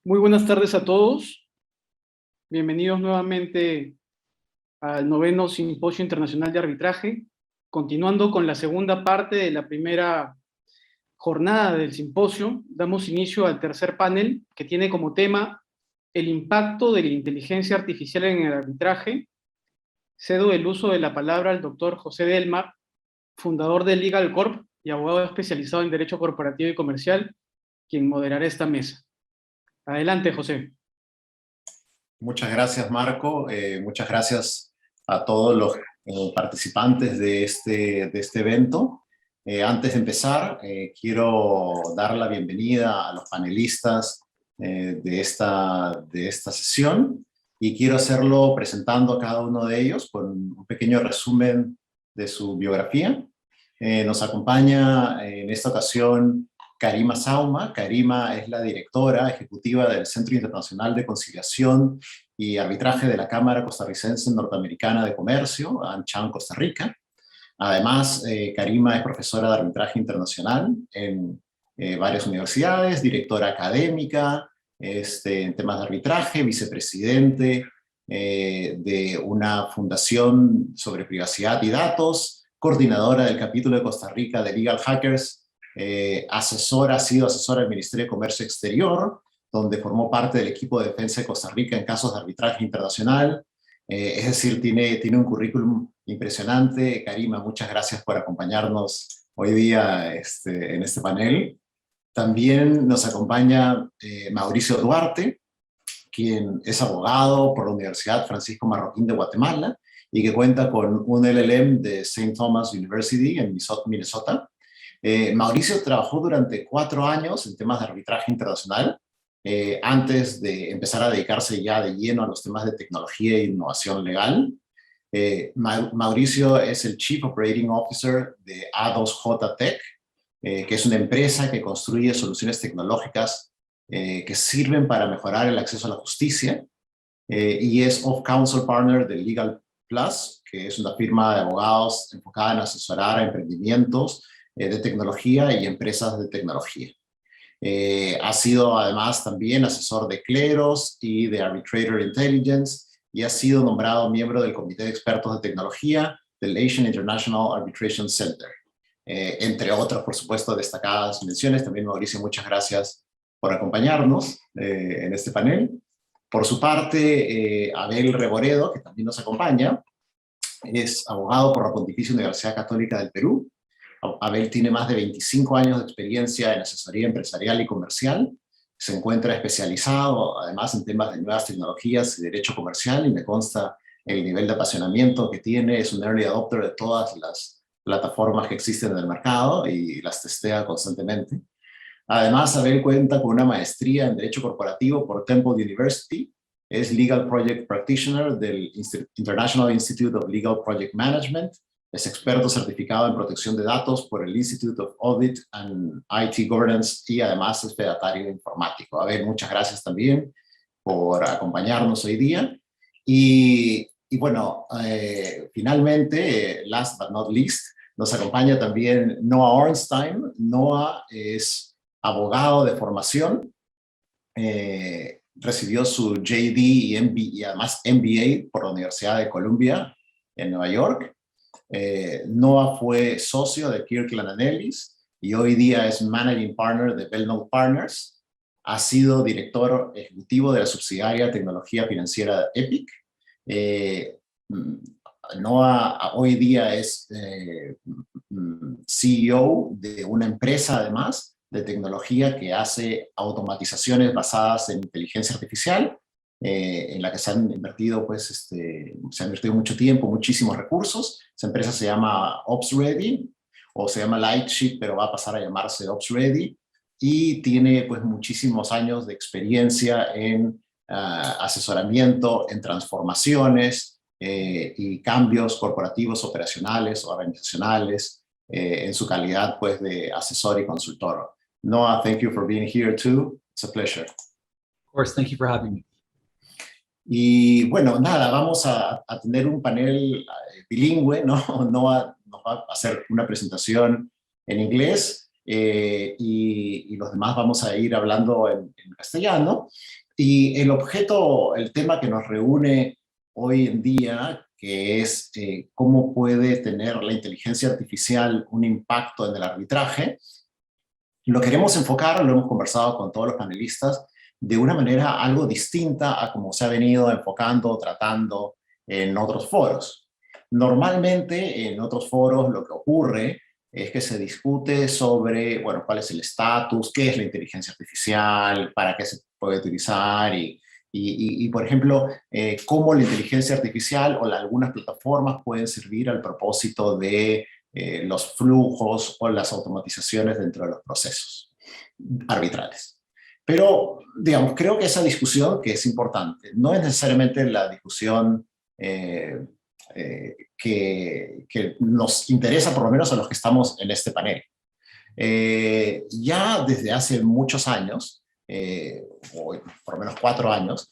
Muy buenas tardes a todos. Bienvenidos nuevamente al 9º Simposio Internacional de Arbitraje, continuando con la segunda parte de la primera jornada del simposio. Damos inicio al tercer panel, que tiene como tema el impacto de la inteligencia artificial en el arbitraje. Cedo el uso de la palabra al doctor José Delmar, fundador de Legal Corp y abogado especializado en Derecho Corporativo y Comercial, quien moderará esta mesa. Adelante, José. Muchas gracias, Marco. Muchas gracias a todos los participantes de este evento. Antes de empezar, quiero dar la bienvenida a los panelistas de esta sesión y quiero hacerlo presentando a cada uno de ellos con un pequeño resumen de su biografía. Nos acompaña en esta ocasión Karima Sauma. Karima es la directora ejecutiva del Centro Internacional de Conciliación y Arbitraje de la Cámara Costarricense Norteamericana de Comercio, AmCham, Costa Rica. Además, Karima es profesora de arbitraje internacional en varias universidades, directora académica en temas de arbitraje, vicepresidente de una fundación sobre privacidad y datos, coordinadora del capítulo de Costa Rica de Legal Hackers, ha sido asesora del Ministerio de Comercio Exterior, donde formó parte del equipo de defensa de Costa Rica en casos de arbitraje internacional. Es decir, tiene un currículum impresionante. Karima, muchas gracias por acompañarnos hoy día en este panel. También nos acompaña Mauricio Duarte, quien es abogado por la Universidad Francisco Marroquín de Guatemala y que cuenta con un LLM de St. Thomas University en Minnesota. Mauricio trabajó durante 4 años en temas de arbitraje internacional, antes de empezar a dedicarse ya de lleno a los temas de tecnología e innovación legal. Mauricio es el Chief Operating Officer de A2J Tech, que es una empresa que construye soluciones tecnológicas que sirven para mejorar el acceso a la justicia, y es Off-Counsel Partner de Legal Plus, que es una firma de abogados enfocada en asesorar a emprendimientos de tecnología y empresas de tecnología. Ha sido además también asesor de cleros y de Arbitrator Intelligence y ha sido nombrado miembro del Comité de Expertos de Tecnología del Asian International Arbitration Center. Entre otras, por supuesto, destacadas menciones. También, Mauricio, muchas gracias por acompañarnos en este panel. Por su parte, Abel Reboredo, que también nos acompaña, es abogado por la Pontificia Universidad Católica del Perú. Abel tiene más de 25 años de experiencia en asesoría empresarial y comercial. Se encuentra especializado, además, en temas de nuevas tecnologías y derecho comercial, y me consta el nivel de apasionamiento que tiene. Es un early adopter de todas las plataformas que existen en el mercado y las testea constantemente. Además, Abel cuenta con una maestría en Derecho Corporativo por Temple University. Es Legal Project Practitioner del International Institute of Legal Project Management. Es experto certificado en protección de datos por el Institute of Audit and IT Governance y además es fedatario informático. Abel, muchas gracias también por acompañarnos hoy día. Y bueno, finalmente, last but not least, nos acompaña también Noah Ornstein. Noah es abogado de formación. Recibió su JD y además MBA por la Universidad de Columbia en Nueva York. Noah fue socio de Kirkland & Ellis y hoy día es Managing Partner de Belknap Partners. Ha sido director ejecutivo de la subsidiaria de tecnología financiera Epic. Noah hoy día es CEO de una empresa, además, de tecnología que hace automatizaciones basadas en inteligencia artificial, en la que se han invertido, se han invertido mucho tiempo, muchísimos recursos. Esa empresa se llama OpsReady, o se llama Lightsheet, pero va a pasar a llamarse OpsReady, y tiene pues muchísimos años de experiencia en asesoramiento, en transformaciones y cambios corporativos, operacionales o organizacionales, en su calidad pues de asesor y consultor. Noah, thank you for being here too. It's a pleasure. Of course, thank you for having me. Y bueno, nada, vamos a tener un panel bilingüe, ¿no? Noah nos va a hacer una presentación en inglés y los demás vamos a ir hablando en castellano. Y el tema que nos reúne hoy en día, que es cómo puede tener la inteligencia artificial un impacto en el arbitraje, lo queremos enfocar, lo hemos conversado con todos los panelistas, de una manera algo distinta a como se ha venido enfocando, tratando en otros foros. Normalmente en otros foros lo que ocurre es que se discute sobre, bueno, cuál es el estatus, qué es la inteligencia artificial, para qué se puede utilizar y por ejemplo, cómo la inteligencia artificial o algunas plataformas pueden servir al propósito de los flujos o las automatizaciones dentro de los procesos arbitrales. Pero, digamos, creo que esa discusión que es importante, no es necesariamente la discusión que nos interesa, por lo menos a los que estamos en este panel. Ya desde hace muchos años, o por lo menos 4 años,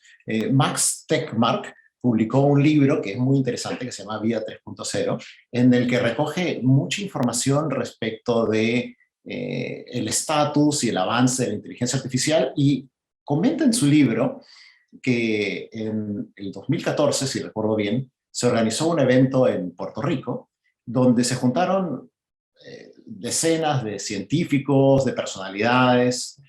Max Tegmark publicó un libro que es muy interesante, que se llama Vida 3.0, en el que recoge mucha información respecto de el estatus y el avance de la inteligencia artificial, y comenta en su libro que en el 2014, si recuerdo bien, se organizó un evento en Puerto Rico donde se juntaron decenas de científicos, de personalidades,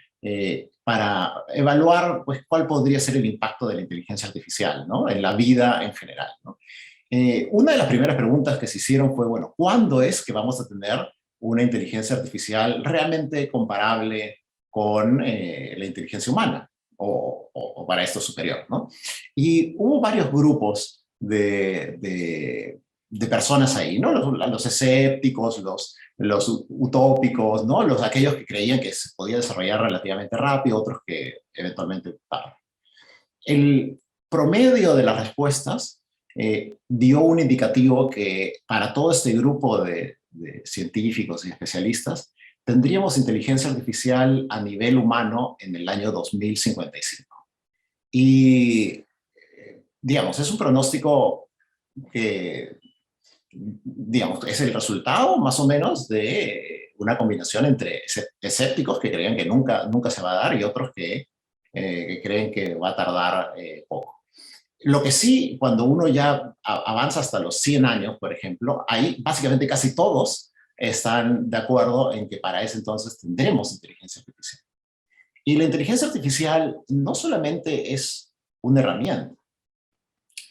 para evaluar pues, cuál podría ser el impacto de la inteligencia artificial, ¿no?, en la vida en general, ¿no? Una de las primeras preguntas que se hicieron fue, bueno, ¿cuándo es que vamos a tener una inteligencia artificial realmente comparable con la inteligencia humana o para esto superior, ¿no? Y hubo varios grupos de personas ahí, ¿no? Los escépticos, los utópicos, ¿no? Aquellos que creían que se podía desarrollar relativamente rápido, otros que eventualmente tarde. El promedio de las respuestas dio un indicativo que para todo este grupo de científicos y especialistas tendríamos inteligencia artificial a nivel humano en el año 2055. Y, digamos, es un pronóstico que, digamos, es el resultado más o menos de una combinación entre escépticos que creían que nunca se va a dar y otros que creen que va a tardar poco. Lo que sí, cuando uno ya avanza hasta los 100 años, por ejemplo, ahí básicamente casi todos están de acuerdo en que para ese entonces tendremos inteligencia artificial. Y la inteligencia artificial no solamente es una herramienta.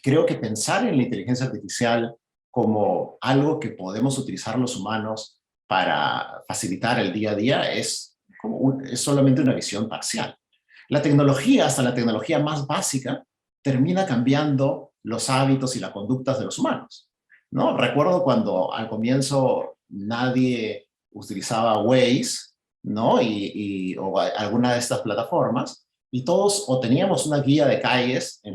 Creo que pensar en la inteligencia artificial como algo que podemos utilizar los humanos para facilitar el día a día es solamente una visión parcial. La tecnología, hasta la tecnología más básica, termina cambiando los hábitos y las conductas de los humanos, ¿no? Recuerdo cuando al comienzo nadie utilizaba Waze, ¿no? O alguna de estas plataformas, y todos o teníamos una guía de calles en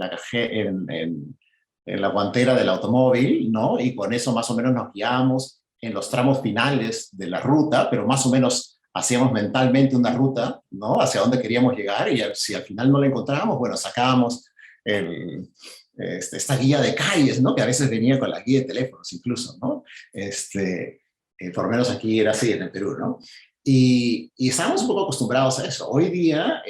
la guantera del automóvil, ¿no? Y con eso más o menos nos guiábamos en los tramos finales de la ruta, pero más o menos hacíamos mentalmente una ruta, ¿no?, hacia dónde queríamos llegar, y si al final no la encontrábamos, bueno, sacábamos esta guía de calles, ¿no?, que a veces venía con la guía de teléfonos incluso, ¿no? Por lo menos aquí era así en el Perú, ¿no? Y estábamos un poco acostumbrados a eso. Hoy día,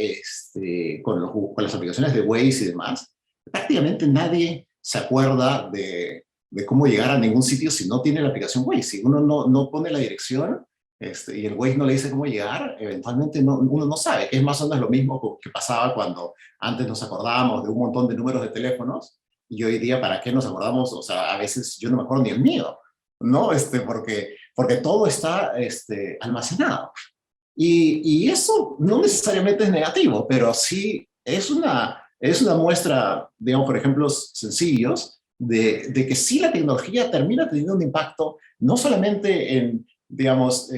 con las aplicaciones de Waze y demás, prácticamente nadie se acuerda de cómo llegar a ningún sitio si no tiene la aplicación Waze. Si uno no pone la dirección y el Waze no le dice cómo llegar, eventualmente uno no sabe, que es más o menos lo mismo que pasaba cuando antes nos acordábamos de un montón de números de teléfonos, y hoy día, ¿para qué nos acordamos? O sea, a veces yo no me acuerdo ni el mío, ¿no? Porque todo está almacenado. Y eso no necesariamente es negativo, pero sí es una muestra, digamos, por ejemplos sencillos, de que sí la tecnología termina teniendo un impacto, no solamente en, digamos,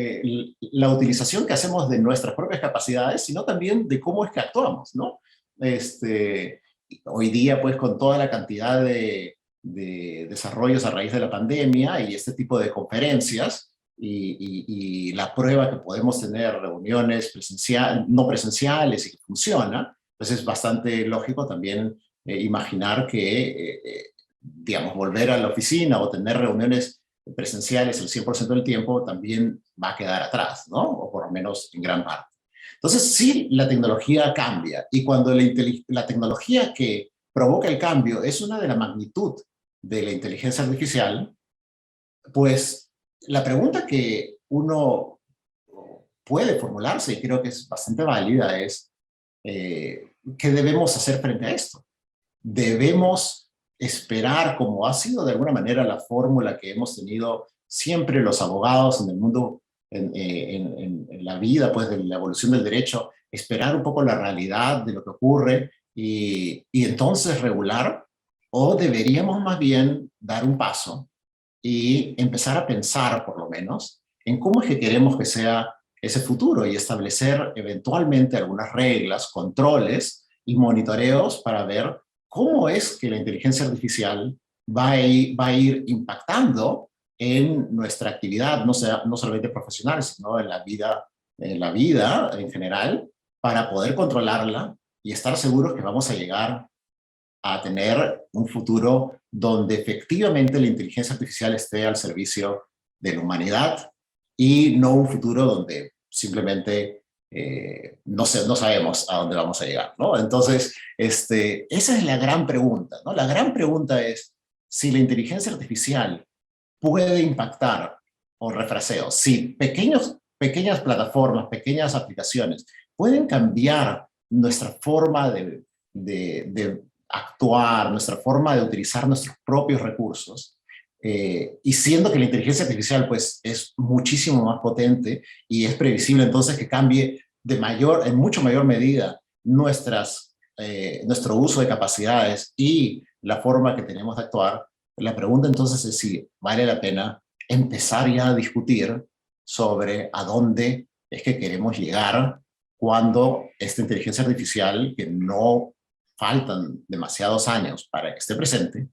la utilización que hacemos de nuestras propias capacidades, sino también de cómo es que actuamos, ¿no? Hoy día, pues, con toda la cantidad de desarrollos a raíz de la pandemia y este tipo de conferencias, y la prueba que podemos tener reuniones no presenciales y que funciona, pues es bastante lógico también imaginar que, digamos, volver a la oficina o tener reuniones presenciales el 100% del tiempo también va a quedar atrás, ¿no? O por lo menos en gran parte. Entonces, sí, la tecnología cambia, y cuando la tecnología que provoca el cambio es una de la magnitud de la inteligencia artificial, pues la pregunta que uno puede formularse, y creo que es bastante válida, es ¿qué debemos hacer frente a esto? ¿Debemos esperar, como ha sido de alguna manera la fórmula que hemos tenido siempre los abogados en el mundo, en la vida, pues, de la evolución del derecho, esperar un poco la realidad de lo que ocurre y entonces regular? ¿O deberíamos más bien dar un paso y empezar a pensar, por lo menos, en cómo es que queremos que sea ese futuro y establecer eventualmente algunas reglas, controles y monitoreos para ver cómo es que la inteligencia artificial va a ir impactando en nuestra actividad, no solamente profesional, sino en la vida en general, para poder controlarla y estar seguros que vamos a llegar a tener un futuro donde efectivamente la inteligencia artificial esté al servicio de la humanidad, y no un futuro donde simplemente no sabemos a dónde vamos a llegar, ¿no? Entonces, esa es la gran pregunta, ¿no? La gran pregunta es si la inteligencia artificial puede impactar, o refraseo, si pequeñas plataformas, pequeñas aplicaciones pueden cambiar nuestra forma de actuar, nuestra forma de utilizar nuestros propios recursos, y siendo que la inteligencia artificial pues es muchísimo más potente y es previsible entonces que cambie en mucho mayor medida nuestro uso de capacidades y la forma que tenemos de actuar, la pregunta entonces es si vale la pena empezar ya a discutir sobre a dónde es que queremos llegar cuando esta inteligencia artificial, que no faltan demasiados años para que esté presente,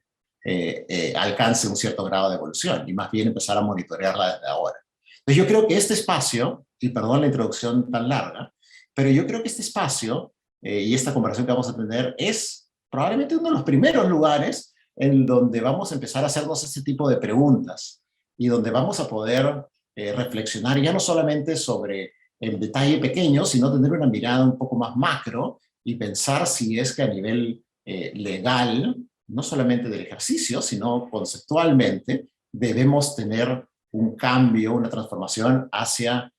alcance un cierto grado de evolución, y más bien empezar a monitorearla desde ahora. Entonces yo creo que este espacio, y perdón la introducción tan larga, pero yo creo que este espacio y esta conversación que vamos a tener es probablemente uno de los primeros lugares en donde vamos a empezar a hacernos este tipo de preguntas, y donde vamos a poder reflexionar ya no solamente sobre el detalle pequeño, sino tener una mirada un poco más macro y pensar si es que a nivel legal, no solamente del ejercicio, sino conceptualmente, debemos tener un cambio, una transformación hacia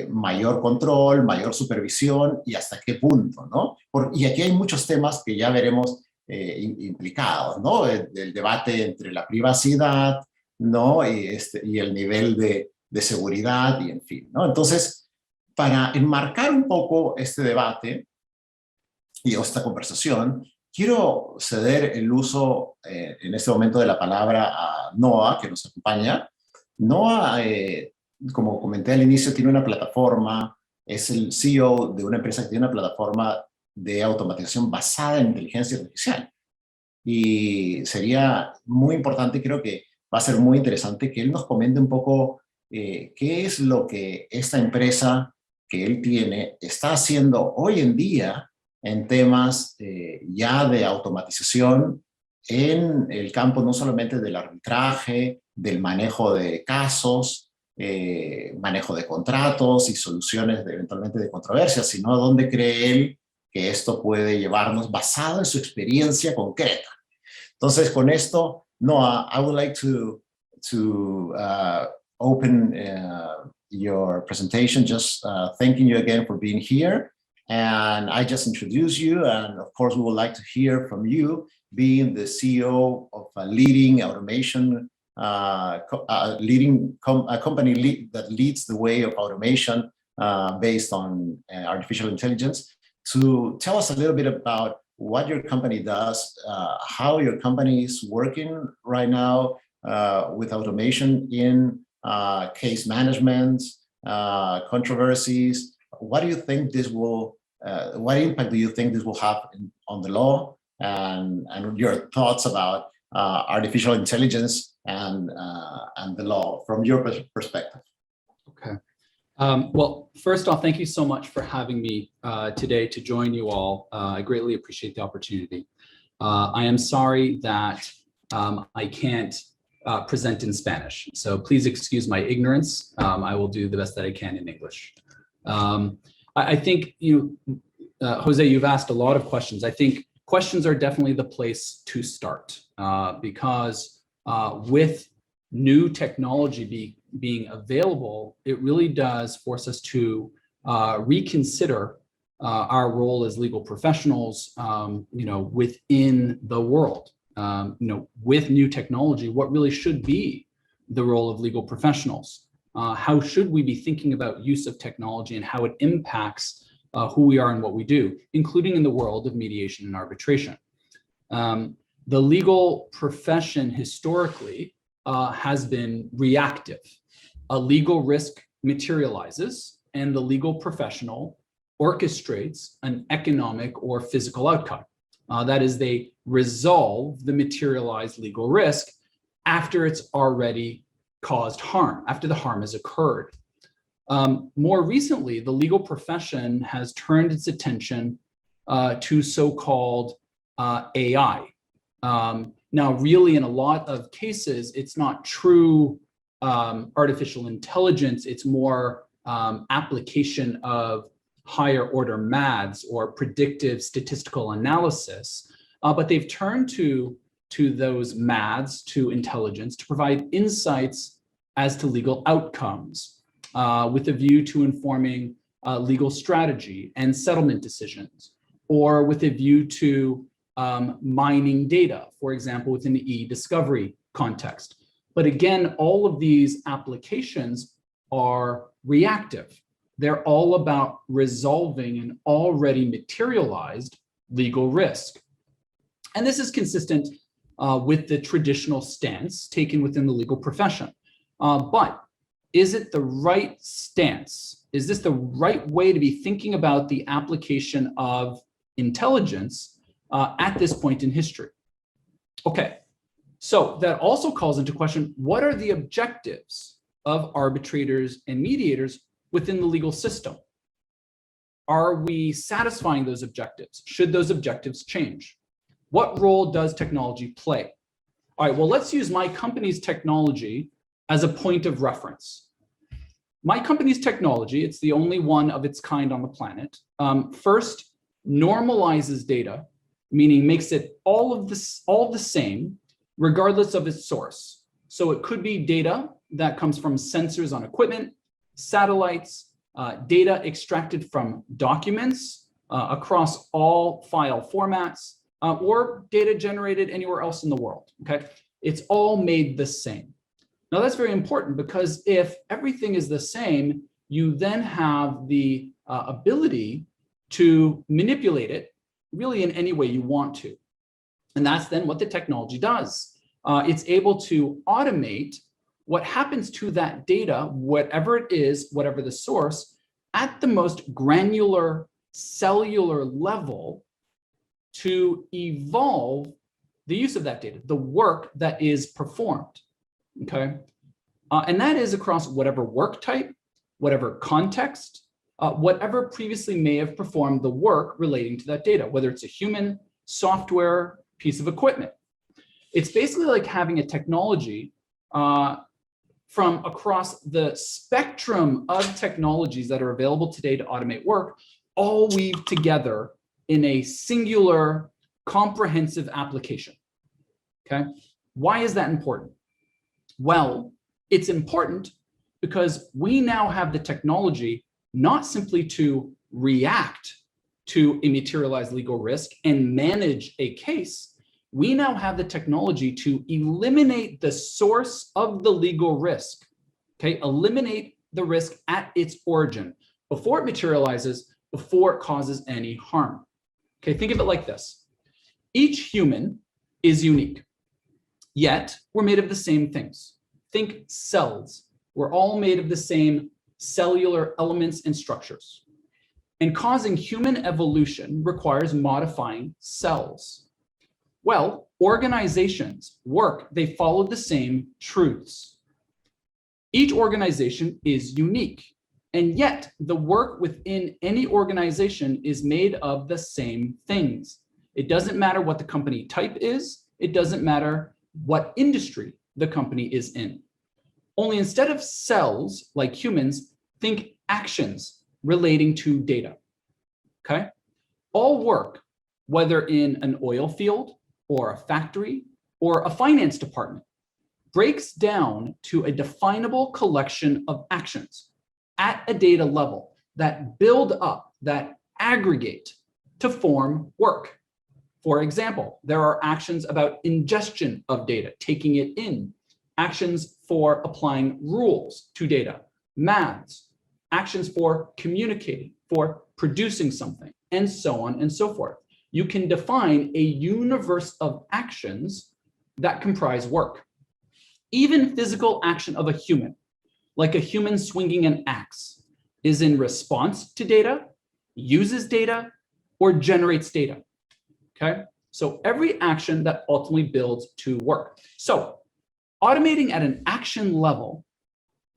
mayor control, mayor supervisión, y hasta qué punto, ¿no? Y aquí hay muchos temas que ya veremos implicados, ¿no? El debate entre la privacidad, ¿no? Y el nivel de seguridad, y en fin, ¿no? Entonces, para enmarcar un poco este debate y esta conversación, quiero ceder el uso en este momento de la palabra a Noah, que nos acompaña. Noah, como comenté al inicio, tiene una plataforma, es el CEO de una empresa que tiene una plataforma de automatización basada en inteligencia artificial. Y sería muy importante, creo que va a ser muy interesante que él nos comente un poco qué es lo que esta empresa que él tiene está haciendo hoy en día en temas ya de automatización en el campo no solamente del arbitraje, del manejo de casos, manejo de contratos y soluciones eventualmente de controversias, sino a dónde cree él que esto puede llevarnos basado en su experiencia concreta. Entonces, con esto, Noah, I would like to open your presentation, just thanking you again for being here. And I just introduced you, and of course, we would like to hear from you, being the CEO of a leading automation, a company that leads the way of automation based on artificial intelligence, to tell us a little bit about what your company does, how your company is working right now with automation in case management, controversies. What do you think this will, what impact do you think this will have on the law, and your thoughts about artificial intelligence and the law from your perspective? Okay. Well, first off, thank you so much for having me today to join you all. I greatly appreciate the opportunity. I am sorry that I can't present in Spanish. So please excuse my ignorance. I will do the best that I can in English. I think Jose, you've asked a lot of questions. I think questions are definitely the place to start because with new technology being available, it really does force us to reconsider our role as legal professionals, within the world. With new technology, what really should be the role of legal professionals? How should we be thinking about use of technology and how it impacts who we are and what we do, including in the world of mediation and arbitration? The legal profession historically has been reactive. A legal risk materializes and the legal professional orchestrates an economic or physical outcome. That is, they resolve the materialized legal risk after it's already caused harm, after the harm has occurred. More recently, the legal profession has turned its attention to so-called AI. Now, really, in a lot of cases, it's not true artificial intelligence. It's more application of higher order maths or predictive statistical analysis. But they've turned to those maths, to intelligence, to provide insights as to legal outcomes with a view to informing legal strategy and settlement decisions, or with a view to mining data, for example, within the e-discovery context. But again, all of these applications are reactive. They're all about resolving an already materialized legal risk. And this is consistent with the traditional stance taken within the legal profession. But is it the right stance? Is this the right way to be thinking about the application of intelligence at this point in history? Okay, so that also calls into question, what are the objectives of arbitrators and mediators within the legal system? Are we satisfying those objectives? Should those objectives change? What role does technology play? All right, well, let's use my company's technology as a point of reference. My company's technology, it's the only one of its kind on the planet, first normalizes data, meaning makes it all the same, regardless of its source. So it could be data that comes from sensors on equipment, satellites, data extracted from documents across all file formats, or data generated anywhere else in the world, okay? It's all made the same. Now that's very important because if everything is the same, you then have the ability to manipulate it really in any way you want to. And that's then what the technology does. It's able to automate what happens to that data, whatever it is, whatever the source, at the most granular cellular level to evolve the use of that data, the work that is performed, okay? And that is across whatever work type, whatever context, whatever previously may have performed the work relating to that data, whether it's a human, software, piece of equipment. It's basically like having a technology from across the spectrum of technologies that are available today to automate work, all weaved together in a singular, comprehensive application, okay? Why is that important? Well, it's important because we now have the technology not simply to react to a materialized legal risk and manage a case. We now have the technology to eliminate the source of the legal risk, okay? Eliminate the risk at its origin, before it materializes, before it causes any harm. Okay, think of it like this. Each human is unique, yet we're made of the same things. Think cells. We're all made of the same cellular elements and structures. And causing human evolution requires modifying cells. Well, organizations work, they follow the same truths. Each organization is unique, and yet the work within any organization is made of the same things. It doesn't matter what the company type is. It doesn't matter what industry the company is in. Only instead of cells like humans, think actions relating to data. Okay? All work, whether in an oil field or a factory or a finance department, breaks down to a definable collection of actions at a data level that build up, that aggregate to form work. For example, there are actions about ingestion of data, taking it in, actions for applying rules to data, maths, actions for communicating, for producing something, and so on and so forth. You can define a universe of actions that comprise work. Even physical action of a human, like a human swinging an axe, is in response to data, uses data, or generates data. Okay? So every action that ultimately builds to work. So automating at an action level,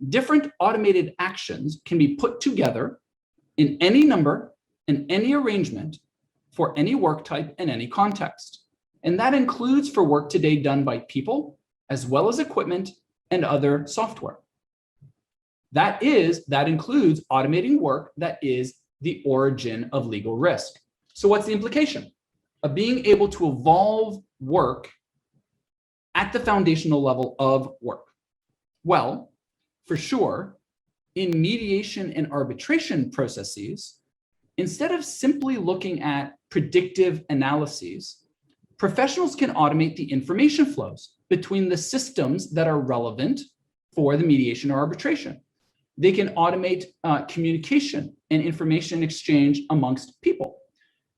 different automated actions can be put together in any number and any arrangement for any work type and any context. And that includes for work today done by people, as well as equipment and other software. That includes automating work that is the origin of legal risk. So what's the implication of being able to evolve work at the foundational level of work? Well, for sure, in mediation and arbitration processes, instead of simply looking at predictive analyses, professionals can automate the information flows between the systems that are relevant for the mediation or arbitration. They can automate communication and information exchange amongst people.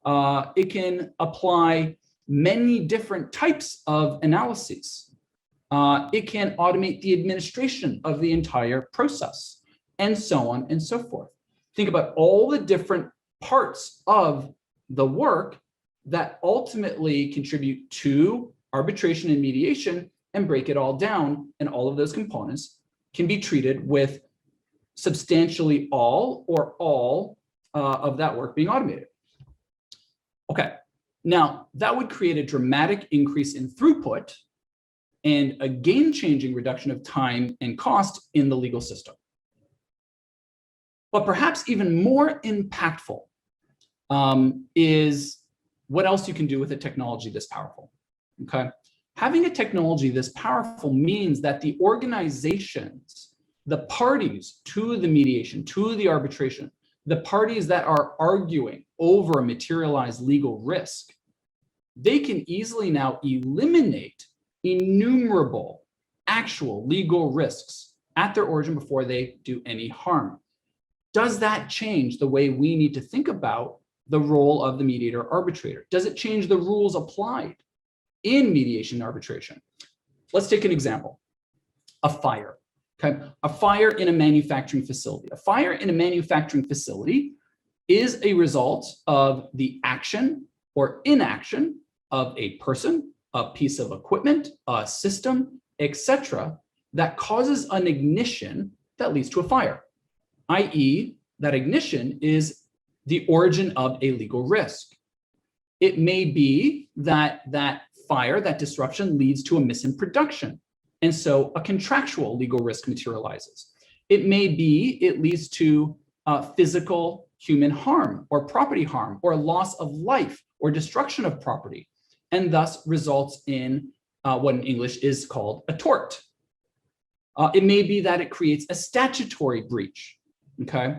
It can apply many different types of analyses. It can automate the administration of the entire process, and so on and so forth. Think about all the different parts of the work that ultimately contribute to arbitration and mediation, and break it all down, and all of those components can be treated with substantially all or all of that work being automated. Okay, now that would create a dramatic increase in throughput and a game-changing reduction of time and cost in the legal system. But perhaps even more impactful is what else you can do with a technology this powerful, okay? Having a technology this powerful means that the organizations, the parties to the mediation, to the arbitration, the parties that are arguing over a materialized legal risk, they can easily now eliminate innumerable actual legal risks at their origin before they do any harm. Does that change the way we need to think about the role of the mediator arbitrator? Does it change the rules applied in mediation and arbitration? Let's take an example, a fire. Okay, a fire in a manufacturing facility. A fire in a manufacturing facility is a result of the action or inaction of a person, a piece of equipment, a system, etc., that causes an ignition that leads to a fire, i.e., that ignition is the origin of a legal risk. It may be that that fire, that disruption, leads to a miss in production, and so a contractual legal risk materializes. It may be it leads to physical human harm or property harm or loss of life or destruction of property, and thus results in what in English is called a tort. It may be that it creates a statutory breach, okay?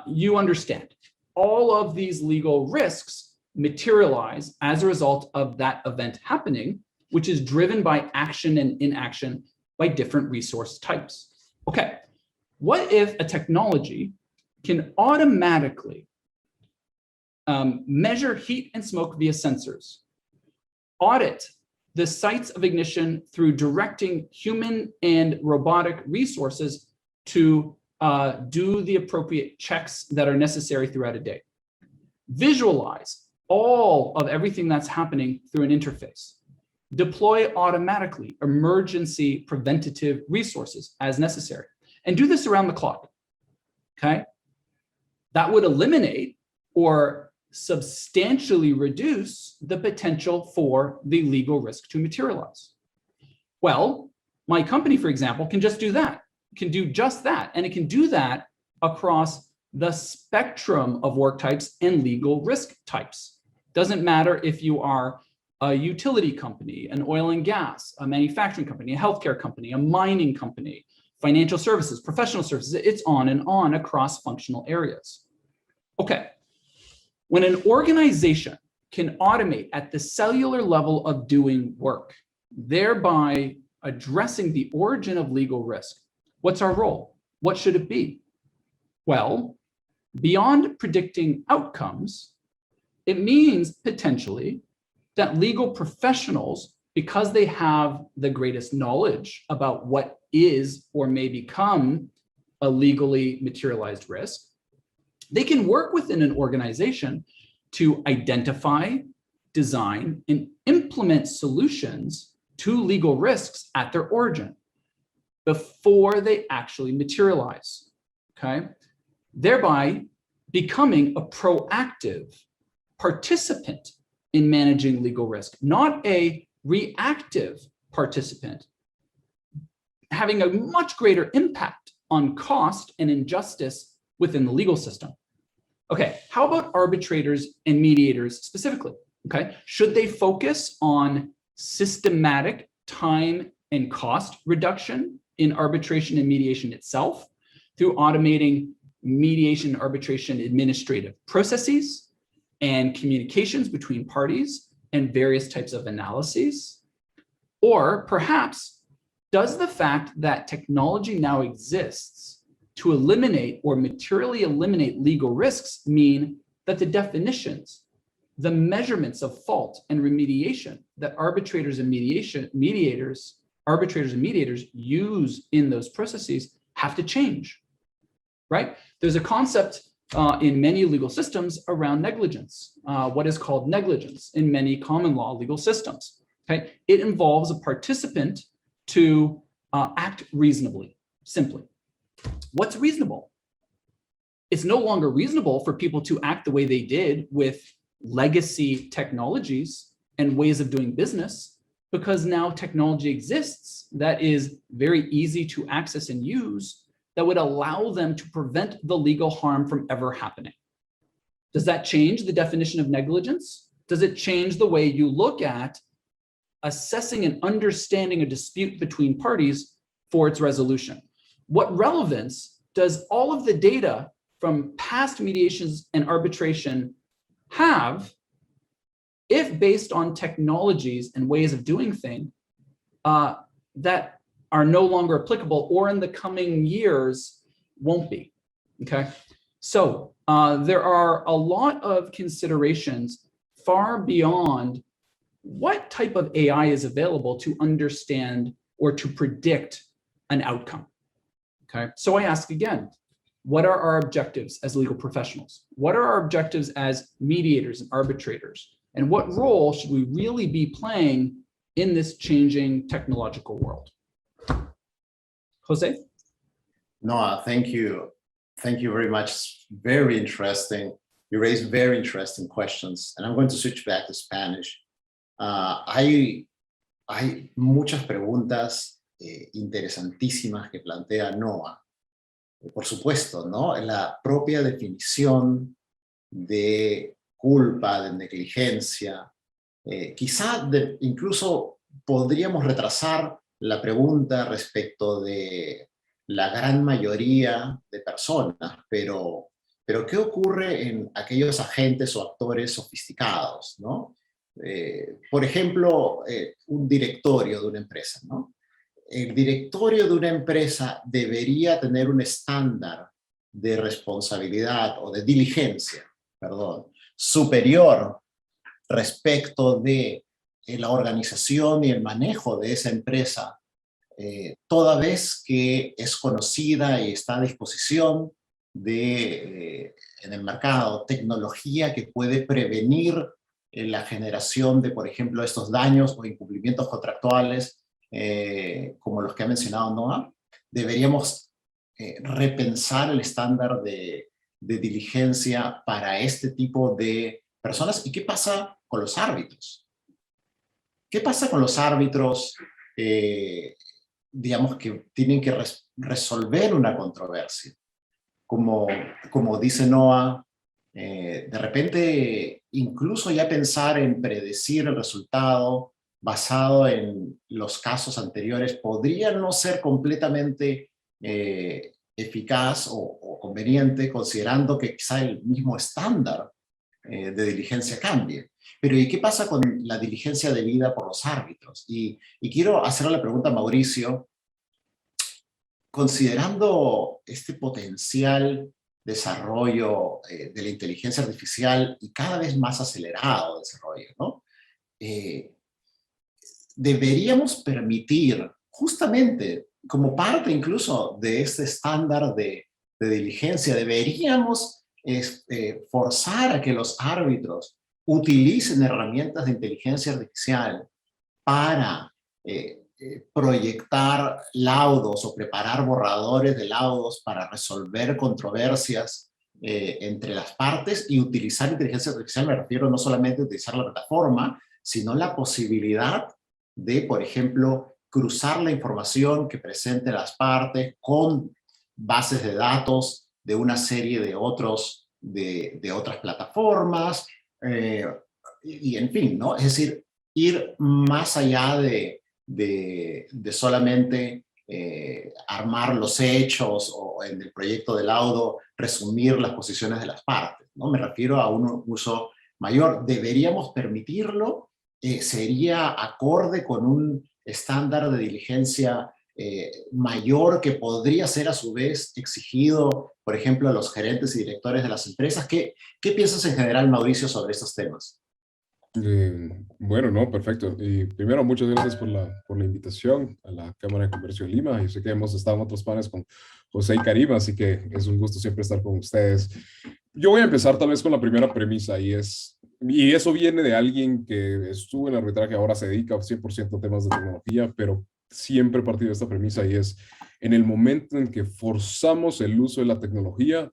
You understand. All of these legal risks materialize as a result of that event happening, which is driven by action and inaction by different resource types. Okay, what if a technology can automatically measure heat and smoke via sensors, audit the sites of ignition through directing human and robotic resources to do the appropriate checks that are necessary throughout a day, visualize all of everything that's happening through an interface, deploy automatically emergency preventative resources as necessary, and do this around the clock, okay? That would eliminate or substantially reduce the potential for the legal risk to materialize. Well, My company, for example, can just do that, can do just that. And it can do that across the spectrum of work types and legal risk types. Doesn't matter if you are a utility company, an oil and gas, a manufacturing company, a healthcare company, a mining company, financial services, professional services, it's on and on across functional areas. Okay, when an organization can automate at the cellular level of doing work, thereby addressing the origin of legal risk, what's our role? What should it be? Well, beyond predicting outcomes, it means potentially that legal professionals, because they have the greatest knowledge about what is or may become a legally materialized risk, they can work within an organization to identify, design, and implement solutions to legal risks at their origin before they actually materialize, okay? Thereby becoming a proactive participant in managing legal risk, not a reactive participant, having a much greater impact on cost and injustice within the legal system. Okay, how about arbitrators and mediators specifically? Okay, should they focus on systematic time and cost reduction in arbitration and mediation itself through automating mediation and arbitration administrative processes and communications between parties and various types of analyses? Or perhaps, does the fact that technology now exists to eliminate or materially eliminate legal risks mean that the definitions, the measurements of fault and remediation that arbitrators and mediators use in those processes have to change, right? There's a concept in many legal systems around negligence, what is called negligence in many common law legal systems, okay? It involves a participant to act reasonably, simply. What's reasonable? It's no longer reasonable for people to act the way they did with legacy technologies and ways of doing business, because now technology exists that is very easy to access and use that would allow them to prevent the legal harm from ever happening. Does that change the definition of negligence? Does it change the way you look at assessing and understanding a dispute between parties for its resolution? What relevance does all of the data from past mediations and arbitration have if based on technologies and ways of doing things that are no longer applicable or in the coming years won't be, okay? So there are a lot of considerations far beyond what type of AI is available to understand or to predict an outcome, okay? So I ask again, what are our objectives as legal professionals? What are our objectives as mediators and arbitrators? And what role should we really be playing in this changing technological world? Jose? Noah, thank you. Thank you very much. Very interesting. You raised very interesting questions. And I'm going to switch back to Spanish. Hay muchas preguntas interesantísimas que plantea Noah. Por supuesto, ¿no? La propia definición de culpa, de negligencia. Quizá incluso podríamos retrasar la pregunta respecto de la gran mayoría de personas, pero ¿qué ocurre en aquellos agentes o actores sofisticados, ¿no? Por ejemplo, un directorio de una empresa, ¿no? El directorio de una empresa debería tener un estándar de responsabilidad o de diligencia, perdón, superior respecto de la organización y el manejo de esa empresa, toda vez que es conocida y está a disposición de, en el mercado, tecnología que puede prevenir la generación de, por ejemplo, estos daños o incumplimientos contractuales, como los que ha mencionado Noah. Deberíamos repensar el estándar de diligencia para este tipo de personas. ¿Y qué pasa con los árbitros? ¿Qué pasa con los árbitros digamos, que tienen que resolver una controversia. Como dice Noah, de repente incluso ya pensar en predecir el resultado basado en los casos anteriores podría no ser completamente eficaz o conveniente, considerando que quizá el mismo estándar de diligencia cambie. Pero ¿y qué pasa con la diligencia debida por los árbitros? Y quiero hacerle la pregunta a Mauricio, considerando este potencial desarrollo de la inteligencia artificial y cada vez más acelerado desarrollo, ¿no? Deberíamos permitir, justamente como parte incluso de este estándar de diligencia, deberíamos forzar a que los árbitros utilicen herramientas de inteligencia artificial para proyectar laudos o preparar borradores de laudos para resolver controversias entre las partes, y utilizar inteligencia artificial, me refiero no solamente a utilizar la plataforma, sino la posibilidad de, por ejemplo, cruzar la información que presenten las partes con bases de datos de una serie de otras plataformas, y en fin, ¿no? Es decir, ir más allá de solamente armar los hechos o en el proyecto de laudo resumir las posiciones de las partes, ¿no? Me refiero a un uso mayor. ¿Deberíamos permitirlo? ¿Sería acorde con un estándar de diligencia mayor que podría ser a su vez exigido, por ejemplo, a los gerentes y directores de las empresas? ¿Qué piensas en general, Mauricio, sobre estos temas? Bueno, no, perfecto. Y primero, muchas gracias por la invitación a la Cámara de Comercio de Lima. Yo sé que hemos estado en otros paneles con José y Karima, así que es un gusto siempre estar con ustedes. Yo voy a empezar tal vez con la primera premisa, y eso viene de alguien que estuvo en arbitraje, ahora se dedica 100% a temas de tecnología, pero siempre he partido de esta premisa, y es: en el momento en que forzamos el uso de la tecnología,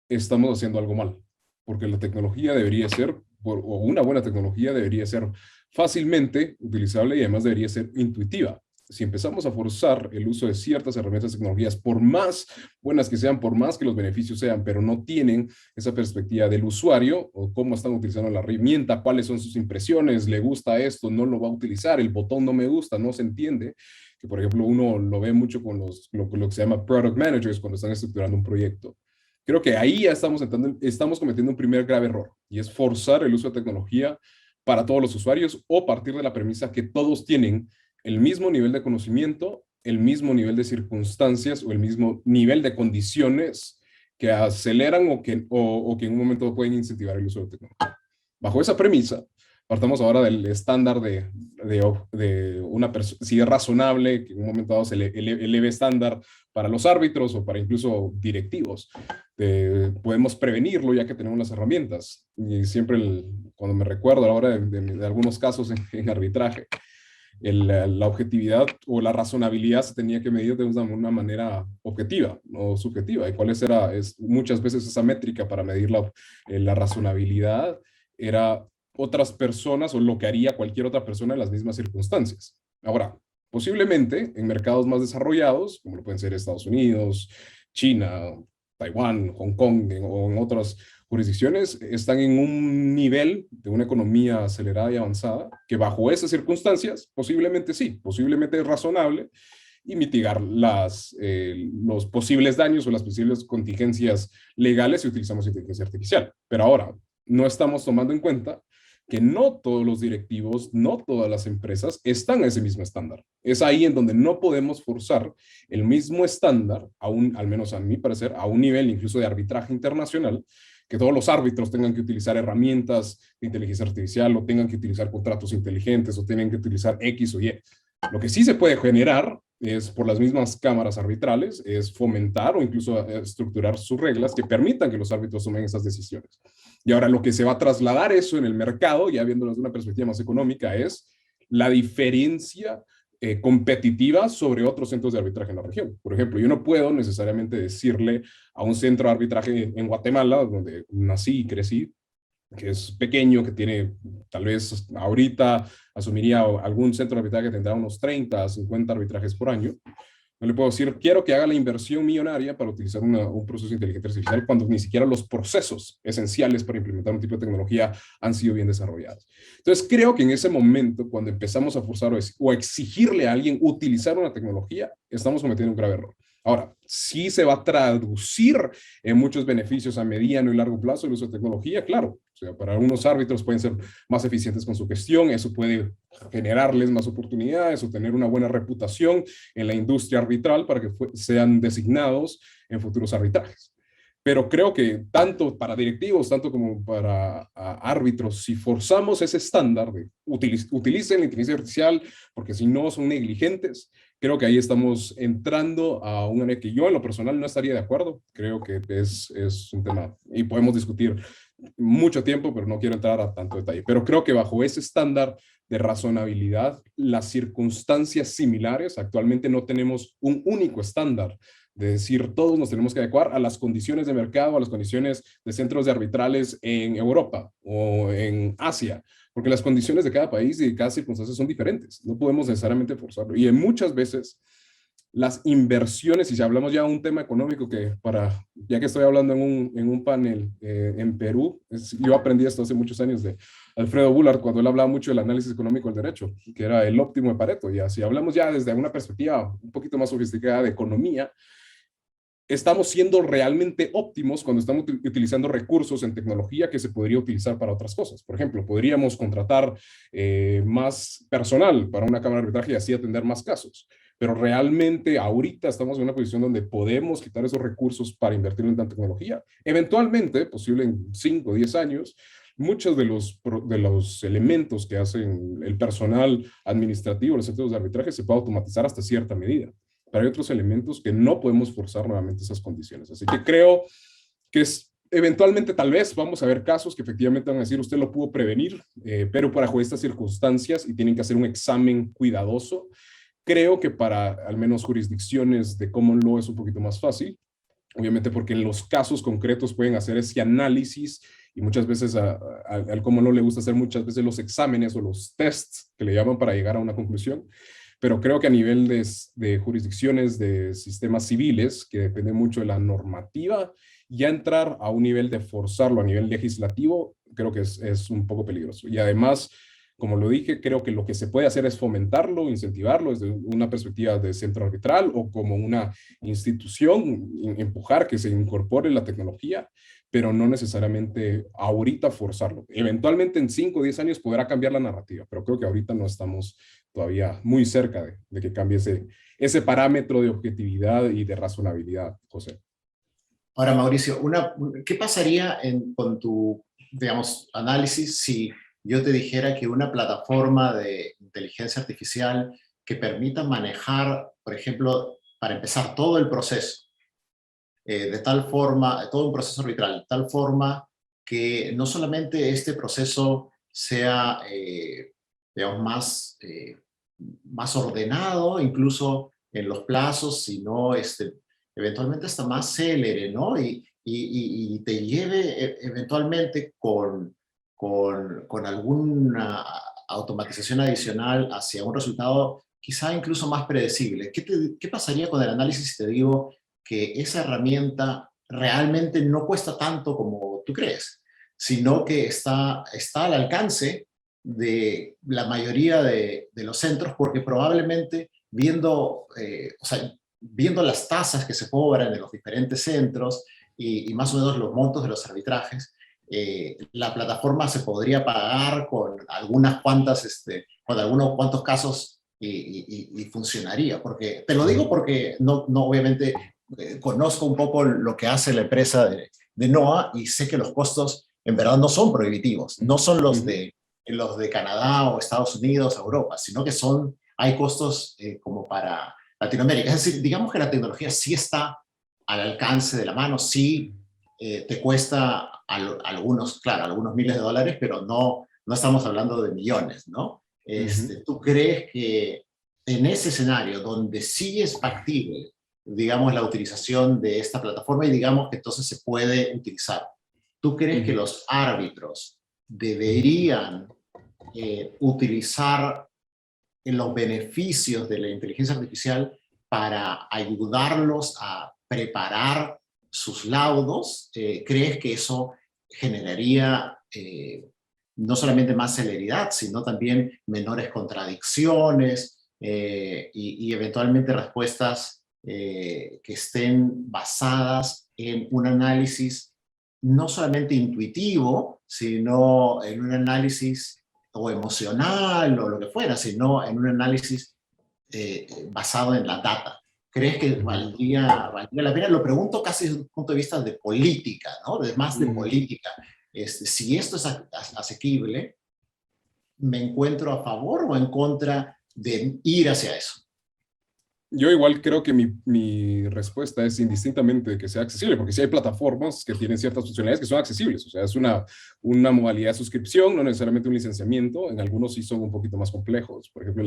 estamos haciendo algo mal, porque la tecnología debería ser, o una buena tecnología debería ser fácilmente utilizable y además debería ser intuitiva. Si empezamos a forzar el uso de ciertas herramientas, tecnologías, por más buenas que sean, por más que los beneficios sean, pero no tienen esa perspectiva del usuario o cómo están utilizando la herramienta, cuáles son sus impresiones, le gusta esto, no lo va a utilizar, el botón no me gusta, no se entiende, que por ejemplo uno lo ve mucho con lo que se llama product managers cuando están estructurando un proyecto. Creo que ahí ya estamos cometiendo un primer grave error, y es forzar el uso de tecnología para todos los usuarios, o partir de la premisa que todos tienen el mismo nivel de conocimiento, el mismo nivel de circunstancias o el mismo nivel de condiciones que aceleran o que en un momento pueden incentivar el uso de tecnología. Bajo esa premisa, partamos ahora del estándar de una persona, si es razonable que en un momento dado se eleve estándar para los árbitros o para incluso directivos. Podemos prevenirlo ya que tenemos las herramientas. Y siempre, cuando me recuerdo ahora de algunos casos en arbitraje, la objetividad o la razonabilidad se tenía que medir de una manera objetiva, no subjetiva. ¿Y cuál muchas veces esa métrica para medir la razonabilidad? Era otras personas o lo que haría cualquier otra persona en las mismas circunstancias. Ahora, posiblemente en mercados más desarrollados, como lo pueden ser Estados Unidos, China, Taiwán, Hong Kong o en otras jurisdicciones, están en un nivel de una economía acelerada y avanzada que bajo esas circunstancias posiblemente sí, posiblemente es razonable y mitigar los posibles daños o las posibles contingencias legales si utilizamos inteligencia artificial. Pero ahora, no estamos tomando en cuenta que no todos los directivos, no todas las empresas están a ese mismo estándar. Es ahí en donde no podemos forzar el mismo estándar, al menos a mi parecer, a un nivel incluso de arbitraje internacional, que todos los árbitros tengan que utilizar herramientas de inteligencia artificial, o tengan que utilizar contratos inteligentes, o tengan que utilizar X o Y. Lo que sí se puede generar es, por las mismas cámaras arbitrales, es fomentar o incluso estructurar sus reglas que permitan que los árbitros tomen esas decisiones. Y ahora lo que se va a trasladar eso en el mercado, ya viéndolo desde una perspectiva más económica, es la diferencia competitiva sobre otros centros de arbitraje en la región. Por ejemplo, yo no puedo necesariamente decirle a un centro de arbitraje en Guatemala, donde nací y crecí, que es pequeño, que tiene, tal vez ahorita asumiría algún centro de arbitraje que tendrá unos 30 a 50 arbitrajes por año. No le puedo decir, quiero que haga la inversión millonaria para utilizar un proceso de inteligencia artificial cuando ni siquiera los procesos esenciales para implementar un tipo de tecnología han sido bien desarrollados. Entonces, creo que en ese momento, cuando empezamos a forzar o a exigirle a alguien utilizar una tecnología, estamos cometiendo un grave error. Ahora, sí se va a traducir en muchos beneficios a mediano y largo plazo el uso de tecnología, claro. O sea, para algunos árbitros pueden ser más eficientes con su gestión, eso puede generarles más oportunidades o tener una buena reputación en la industria arbitral para que sean designados en futuros arbitrajes. Pero creo que tanto para directivos, tanto como para árbitros, si forzamos ese estándar de utilicen la inteligencia artificial porque si no son negligentes, creo que ahí estamos entrando a un área que yo en lo personal no estaría de acuerdo. Creo que es un tema y podemos discutir mucho tiempo, pero no quiero entrar a tanto detalle. Pero creo que bajo ese estándar de razonabilidad, las circunstancias similares, actualmente no tenemos un único estándar de decir todos nos tenemos que adecuar a las condiciones de mercado, a las condiciones de centros de arbitrales en Europa o en Asia, porque las condiciones de cada país y de cada circunstancia son diferentes. No podemos necesariamente forzarlo. Y en muchas veces las inversiones, y si hablamos ya de un tema económico que ya que estoy hablando en un panel en Perú, yo aprendí esto hace muchos años de Alfredo Bullard cuando él hablaba mucho del análisis económico del derecho, que era el óptimo de Pareto. Y así hablamos ya desde una perspectiva un poquito más sofisticada de economía, estamos siendo realmente óptimos cuando estamos utilizando recursos en tecnología que se podría utilizar para otras cosas. Por ejemplo, podríamos contratar más personal para una cámara de arbitraje y así atender más casos. Pero realmente ahorita estamos en una posición donde podemos quitar esos recursos para invertir en tecnología. Eventualmente, posible en 5 o 10 años, muchos de los elementos que hacen el personal administrativo, los centros de arbitraje, se puede automatizar hasta cierta medida. Pero hay otros elementos que no podemos forzar nuevamente esas condiciones. Así que creo que eventualmente tal vez vamos a ver casos que efectivamente van a decir usted lo pudo prevenir, pero bajo estas circunstancias y tienen que hacer un examen cuidadoso. Creo que para al menos jurisdicciones de common law es un poquito más fácil, obviamente porque en los casos concretos pueden hacer ese análisis y muchas veces al common law le gusta hacer muchas veces los exámenes o los tests que le llaman para llegar a una conclusión. Pero creo que a nivel de jurisdicciones de sistemas civiles, que depende mucho de la normativa, ya entrar a un nivel de forzarlo a nivel legislativo, creo que es un poco peligroso. Y además, como lo dije, creo que lo que se puede hacer es fomentarlo, incentivarlo desde una perspectiva de centro arbitral o como una institución, empujar que se incorpore la tecnología, pero no necesariamente ahorita forzarlo. Eventualmente en 5 o 10 años podrá cambiar la narrativa, pero creo que ahorita no estamos todavía muy cerca de que cambie ese parámetro de objetividad y de razonabilidad, José. Ahora, Mauricio, ¿qué pasaría con tu, digamos, análisis si yo te dijera que una plataforma de inteligencia artificial que permita manejar, por ejemplo, para empezar todo el proceso, de tal forma, todo un proceso arbitral, de tal forma que no solamente este proceso sea, digamos, más ordenado, incluso en los plazos, sino eventualmente hasta más célere, ¿no? Y te lleve eventualmente con alguna automatización adicional hacia un resultado quizá incluso más predecible. ¿Qué pasaría con el análisis si te digo que esa herramienta realmente no cuesta tanto como tú crees, sino que está al alcance de la mayoría de los centros, porque probablemente viendo las tasas que se cobran en los diferentes centros y más o menos los montos de los arbitrajes, la plataforma se podría pagar con algunas cuantas, con algunos cuantos casos y funcionaría? Porque, te lo digo porque no obviamente conozco un poco lo que hace la empresa de NOAA y sé que los costos en verdad no son prohibitivos, no son los de Canadá o Estados Unidos, Europa, sino que hay costos como para Latinoamérica. Es decir, digamos que la tecnología sí está al alcance de la mano, sí te cuesta algunos miles de dólares, pero no estamos hablando de millones, ¿no? ¿Tú crees que en ese escenario donde sí es factible, digamos, la utilización de esta plataforma y digamos que entonces se puede utilizar, ¿tú crees que los árbitros deberían utilizar los beneficios de la inteligencia artificial para ayudarlos a preparar sus laudos? ¿Crees que eso generaría no solamente más celeridad, sino también menores contradicciones y eventualmente respuestas que estén basadas en un análisis no solamente intuitivo, sino en un análisis o emocional o lo que fuera, sino en un análisis basado en la data? ¿Crees que valdría la pena? Lo pregunto casi desde un punto de vista de política, ¿no? Más de política. Si esto es asequible, ¿me encuentro a favor o en contra de ir hacia eso? Yo igual creo que mi respuesta es indistintamente que sea accesible, porque sí hay plataformas que tienen ciertas funcionalidades que son accesibles, o sea, es una modalidad de suscripción, no necesariamente un licenciamiento. En algunos sí son un poquito más complejos. Por ejemplo, en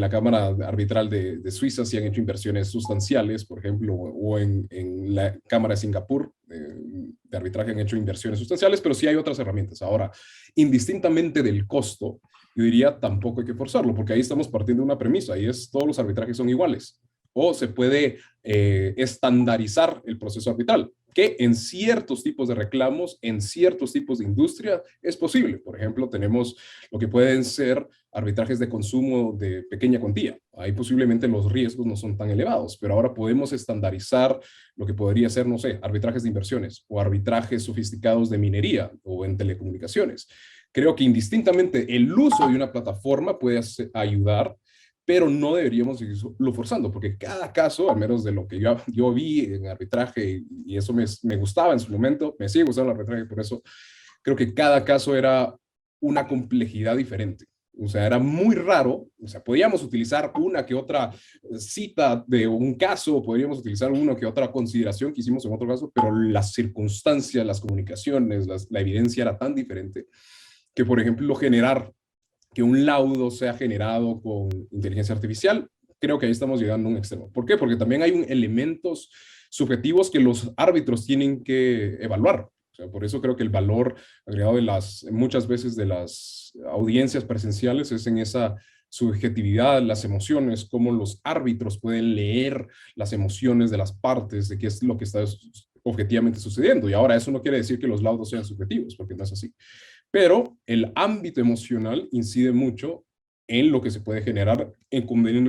la Cámara Arbitral de Suiza sí han hecho inversiones sustanciales, por ejemplo, o en la Cámara de Singapur de arbitraje han hecho inversiones sustanciales, pero sí hay otras herramientas. Ahora, indistintamente del costo, yo diría tampoco hay que forzarlo, porque ahí estamos partiendo de una premisa, y es todos los arbitrajes son iguales. O se puede estandarizar el proceso arbitral, que en ciertos tipos de reclamos, en ciertos tipos de industria, es posible. Por ejemplo, tenemos lo que pueden ser arbitrajes de consumo de pequeña cuantía. Ahí posiblemente los riesgos no son tan elevados, pero ahora podemos estandarizar lo que podría ser, no sé, arbitrajes de inversiones o arbitrajes sofisticados de minería o en telecomunicaciones. Creo que indistintamente el uso de una plataforma puede ayudar, pero no deberíamos seguirlo forzando, porque cada caso, al menos de lo que yo vi en arbitraje, y eso me gustaba en su momento, me sigue gustando el arbitraje, por eso creo que cada caso era una complejidad diferente. O sea, era muy raro. O sea, podíamos utilizar una que otra cita de un caso, podríamos utilizar una que otra consideración que hicimos en otro caso, pero las circunstancias, las comunicaciones, la evidencia era tan diferente que, por ejemplo, generar que un laudo sea generado con inteligencia artificial, creo que ahí estamos llegando a un extremo. ¿Por qué? Porque también hay elementos subjetivos que los árbitros tienen que evaluar. O sea, por eso creo que el valor agregado muchas veces de las audiencias presenciales es en esa subjetividad, las emociones, cómo los árbitros pueden leer las emociones de las partes, de qué es lo que está objetivamente sucediendo. Y ahora eso no quiere decir que los laudos sean subjetivos, porque no es así. Pero el ámbito emocional incide mucho en lo que se puede generar en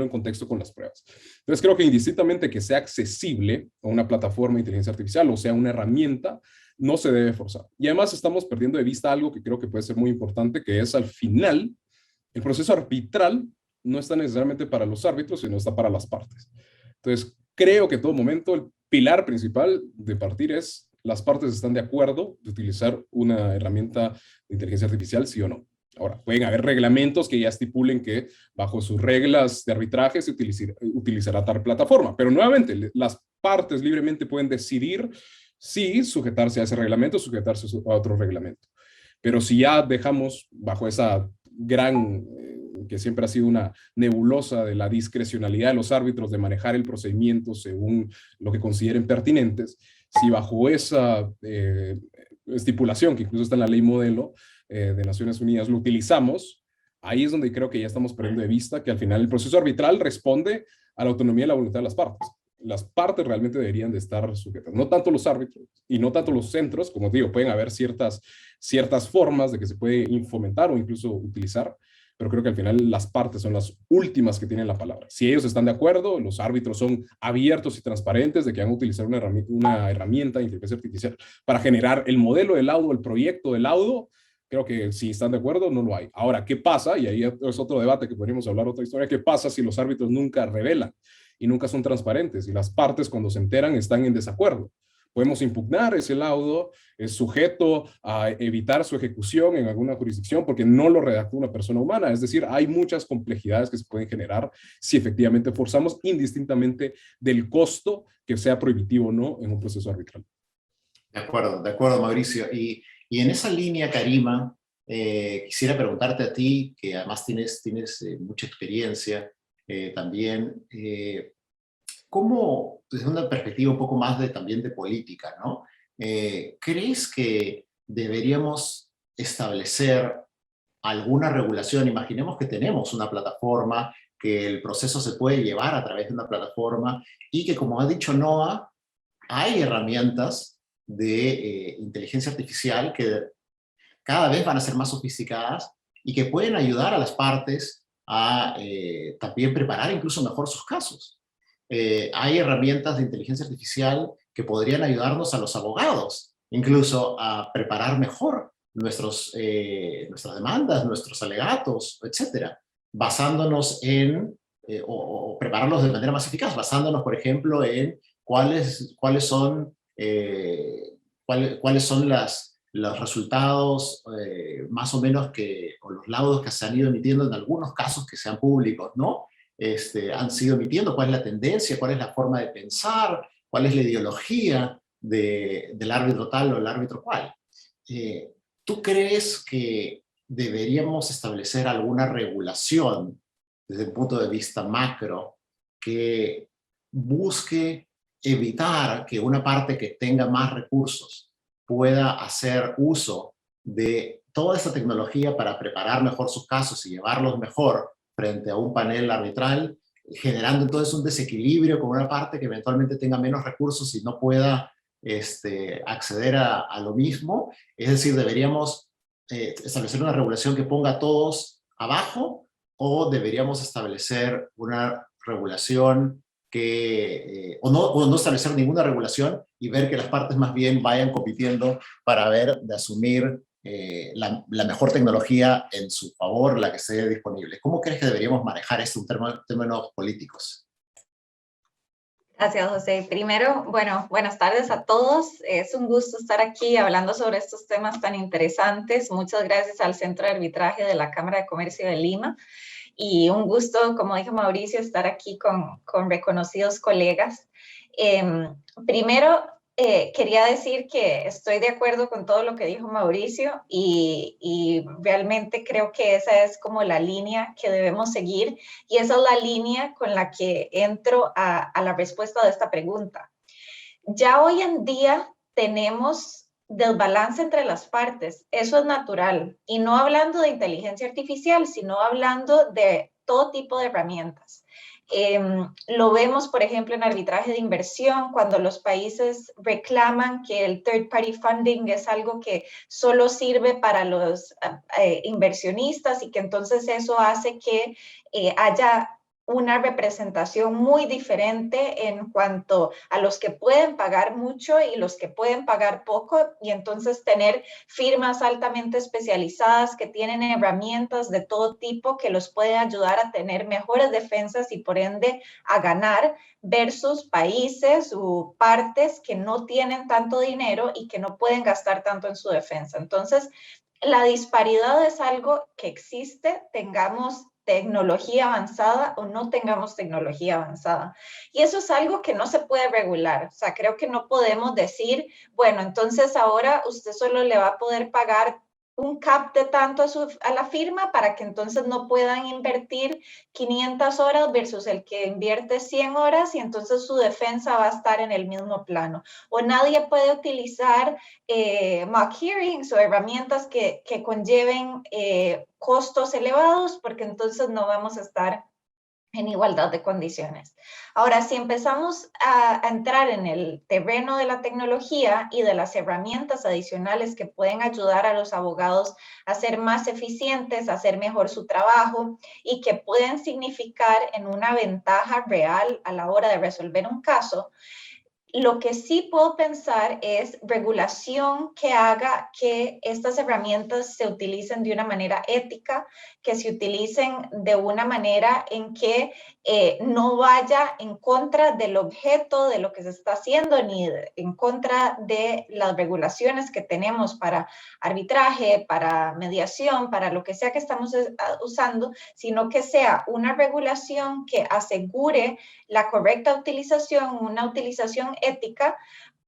contexto con las pruebas. Entonces creo que indistintamente que sea accesible a una plataforma de inteligencia artificial o sea una herramienta, no se debe forzar. Y además estamos perdiendo de vista algo que creo que puede ser muy importante, que es al final el proceso arbitral no está necesariamente para los árbitros, sino está para las partes. Entonces creo que en todo momento el pilar principal de partir es: las partes están de acuerdo de utilizar una herramienta de inteligencia artificial, sí o no. Ahora, pueden haber reglamentos que ya estipulen que bajo sus reglas de arbitraje se utilizará tal plataforma, pero nuevamente las partes libremente pueden decidir si sujetarse a ese reglamento o sujetarse a otro reglamento. Pero si ya dejamos bajo esa gran, que siempre ha sido una nebulosa de la discrecionalidad de los árbitros de manejar el procedimiento según lo que consideren pertinentes, si bajo esa estipulación, que incluso está en la ley modelo de Naciones Unidas, lo utilizamos, ahí es donde creo que ya estamos perdiendo de vista que al final el proceso arbitral responde a la autonomía y la voluntad de las partes. Las partes realmente deberían de estar sujetas, no tanto los árbitros y no tanto los centros. Como digo, pueden haber ciertas formas de que se puede fomentar o incluso utilizar, pero creo que al final las partes son las últimas que tienen la palabra. Si ellos están de acuerdo, los árbitros son abiertos y transparentes de que van a utilizar una herramienta de inteligencia artificial para generar el modelo de laudo, el proyecto de laudo. Creo que si están de acuerdo, no lo hay. Ahora, ¿qué pasa? Y ahí es otro debate que podríamos hablar, otra historia. ¿Qué pasa si los árbitros nunca revelan y nunca son transparentes y las partes cuando se enteran están en desacuerdo? Podemos impugnar ese laudo, es sujeto a evitar su ejecución en alguna jurisdicción porque no lo redactó una persona humana. Es decir, hay muchas complejidades que se pueden generar si efectivamente forzamos, indistintamente del costo que sea prohibitivo o no en un proceso arbitral. De acuerdo, Mauricio. Y en esa línea, Karima, quisiera preguntarte a ti, que además tienes mucha experiencia también, ¿cómo, desde una perspectiva un poco más también de política, ¿no? ¿Crees que deberíamos establecer alguna regulación. Imaginemos que tenemos una plataforma, que el proceso se puede llevar a través de una plataforma y que, como ha dicho Noah, hay herramientas de inteligencia artificial que cada vez van a ser más sofisticadas y que pueden ayudar a las partes a también preparar incluso mejor sus casos. Hay herramientas de inteligencia artificial que podrían ayudarnos a los abogados, incluso a preparar mejor nuestras demandas, nuestros alegatos, etcétera, basándonos en, o prepararlos de manera más eficaz, basándonos, por ejemplo, en cuáles son los resultados más o menos o los laudos que se han ido emitiendo en algunos casos que sean públicos, ¿no? Han sido emitiendo, cuál es la tendencia, cuál es la forma de pensar, cuál es la ideología del árbitro tal o el árbitro cual. ¿Tú crees que deberíamos establecer alguna regulación desde el punto de vista macro que busque evitar que una parte que tenga más recursos pueda hacer uso de toda esta tecnología para preparar mejor sus casos y llevarlos mejor frente a un panel arbitral, generando entonces un desequilibrio con una parte que eventualmente tenga menos recursos y no pueda acceder a lo mismo? Es decir, ¿deberíamos establecer una regulación que ponga a todos abajo o deberíamos establecer una regulación o no establecer ninguna regulación y ver que las partes más bien vayan compitiendo para ver de asumir la mejor tecnología en su favor, la que esté disponible? ¿Cómo crees que deberíamos manejar esto en términos políticos? Gracias, José. Primero, bueno, buenas tardes a todos. Es un gusto estar aquí hablando sobre estos temas tan interesantes. Muchas gracias al Centro de Arbitraje de la Cámara de Comercio de Lima. Y un gusto, como dijo Mauricio, estar aquí con reconocidos colegas. Primero, quería decir que estoy de acuerdo con todo lo que dijo Mauricio y realmente creo que esa es como la línea que debemos seguir y esa es la línea con la que entro a la respuesta de esta pregunta. Ya hoy en día tenemos desbalance entre las partes, eso es natural, y no hablando de inteligencia artificial, sino hablando de todo tipo de herramientas. Lo vemos, por ejemplo, en arbitraje de inversión, cuando los países reclaman que el third party funding es algo que solo sirve para los inversionistas y que entonces eso hace que haya una representación muy diferente en cuanto a los que pueden pagar mucho y los que pueden pagar poco, y entonces tener firmas altamente especializadas que tienen herramientas de todo tipo que los pueden ayudar a tener mejores defensas y por ende a ganar, versus países o partes que no tienen tanto dinero y que no pueden gastar tanto en su defensa. Entonces, la disparidad es algo que existe, tengamos tecnología avanzada o no tengamos tecnología avanzada. Y eso es algo que no se puede regular. O sea, creo que no podemos decir, bueno, entonces ahora usted solo le va a poder pagar un cap de tanto a la firma para que entonces no puedan invertir 500 horas versus el que invierte 100 horas y entonces su defensa va a estar en el mismo plano. O nadie puede utilizar mock hearings o herramientas que conlleven costos elevados porque entonces no vamos a estar en igualdad de condiciones. Ahora, si empezamos a entrar en el terreno de la tecnología y de las herramientas adicionales que pueden ayudar a los abogados a ser más eficientes, a hacer mejor su trabajo y que pueden significar en una ventaja real a la hora de resolver un caso, lo que sí puedo pensar es regulación que haga que estas herramientas se utilicen de una manera ética, que se utilicen de una manera en que no vaya en contra del objeto de lo que se está haciendo, ni en contra de las regulaciones que tenemos para arbitraje, para mediación, para lo que sea que estamos usando, sino que sea una regulación que asegure la correcta utilización, una utilización ética,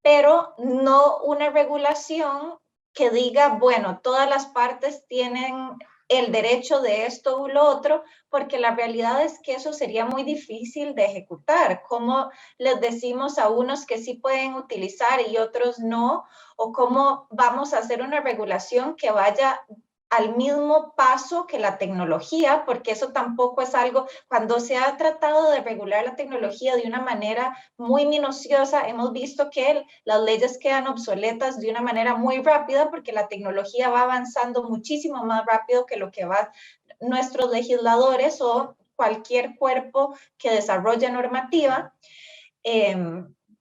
pero no una regulación que diga, bueno, todas las partes tienen el derecho de esto u lo otro, porque la realidad es que eso sería muy difícil de ejecutar. ¿Cómo les decimos a unos que sí pueden utilizar y otros no? ¿O cómo vamos a hacer una regulación que vaya al mismo paso que la tecnología? Porque eso tampoco es algo, cuando se ha tratado de regular la tecnología de una manera muy minuciosa, hemos visto que las leyes quedan obsoletas de una manera muy rápida porque la tecnología va avanzando muchísimo más rápido que lo que va nuestros legisladores o cualquier cuerpo que desarrolle normativa.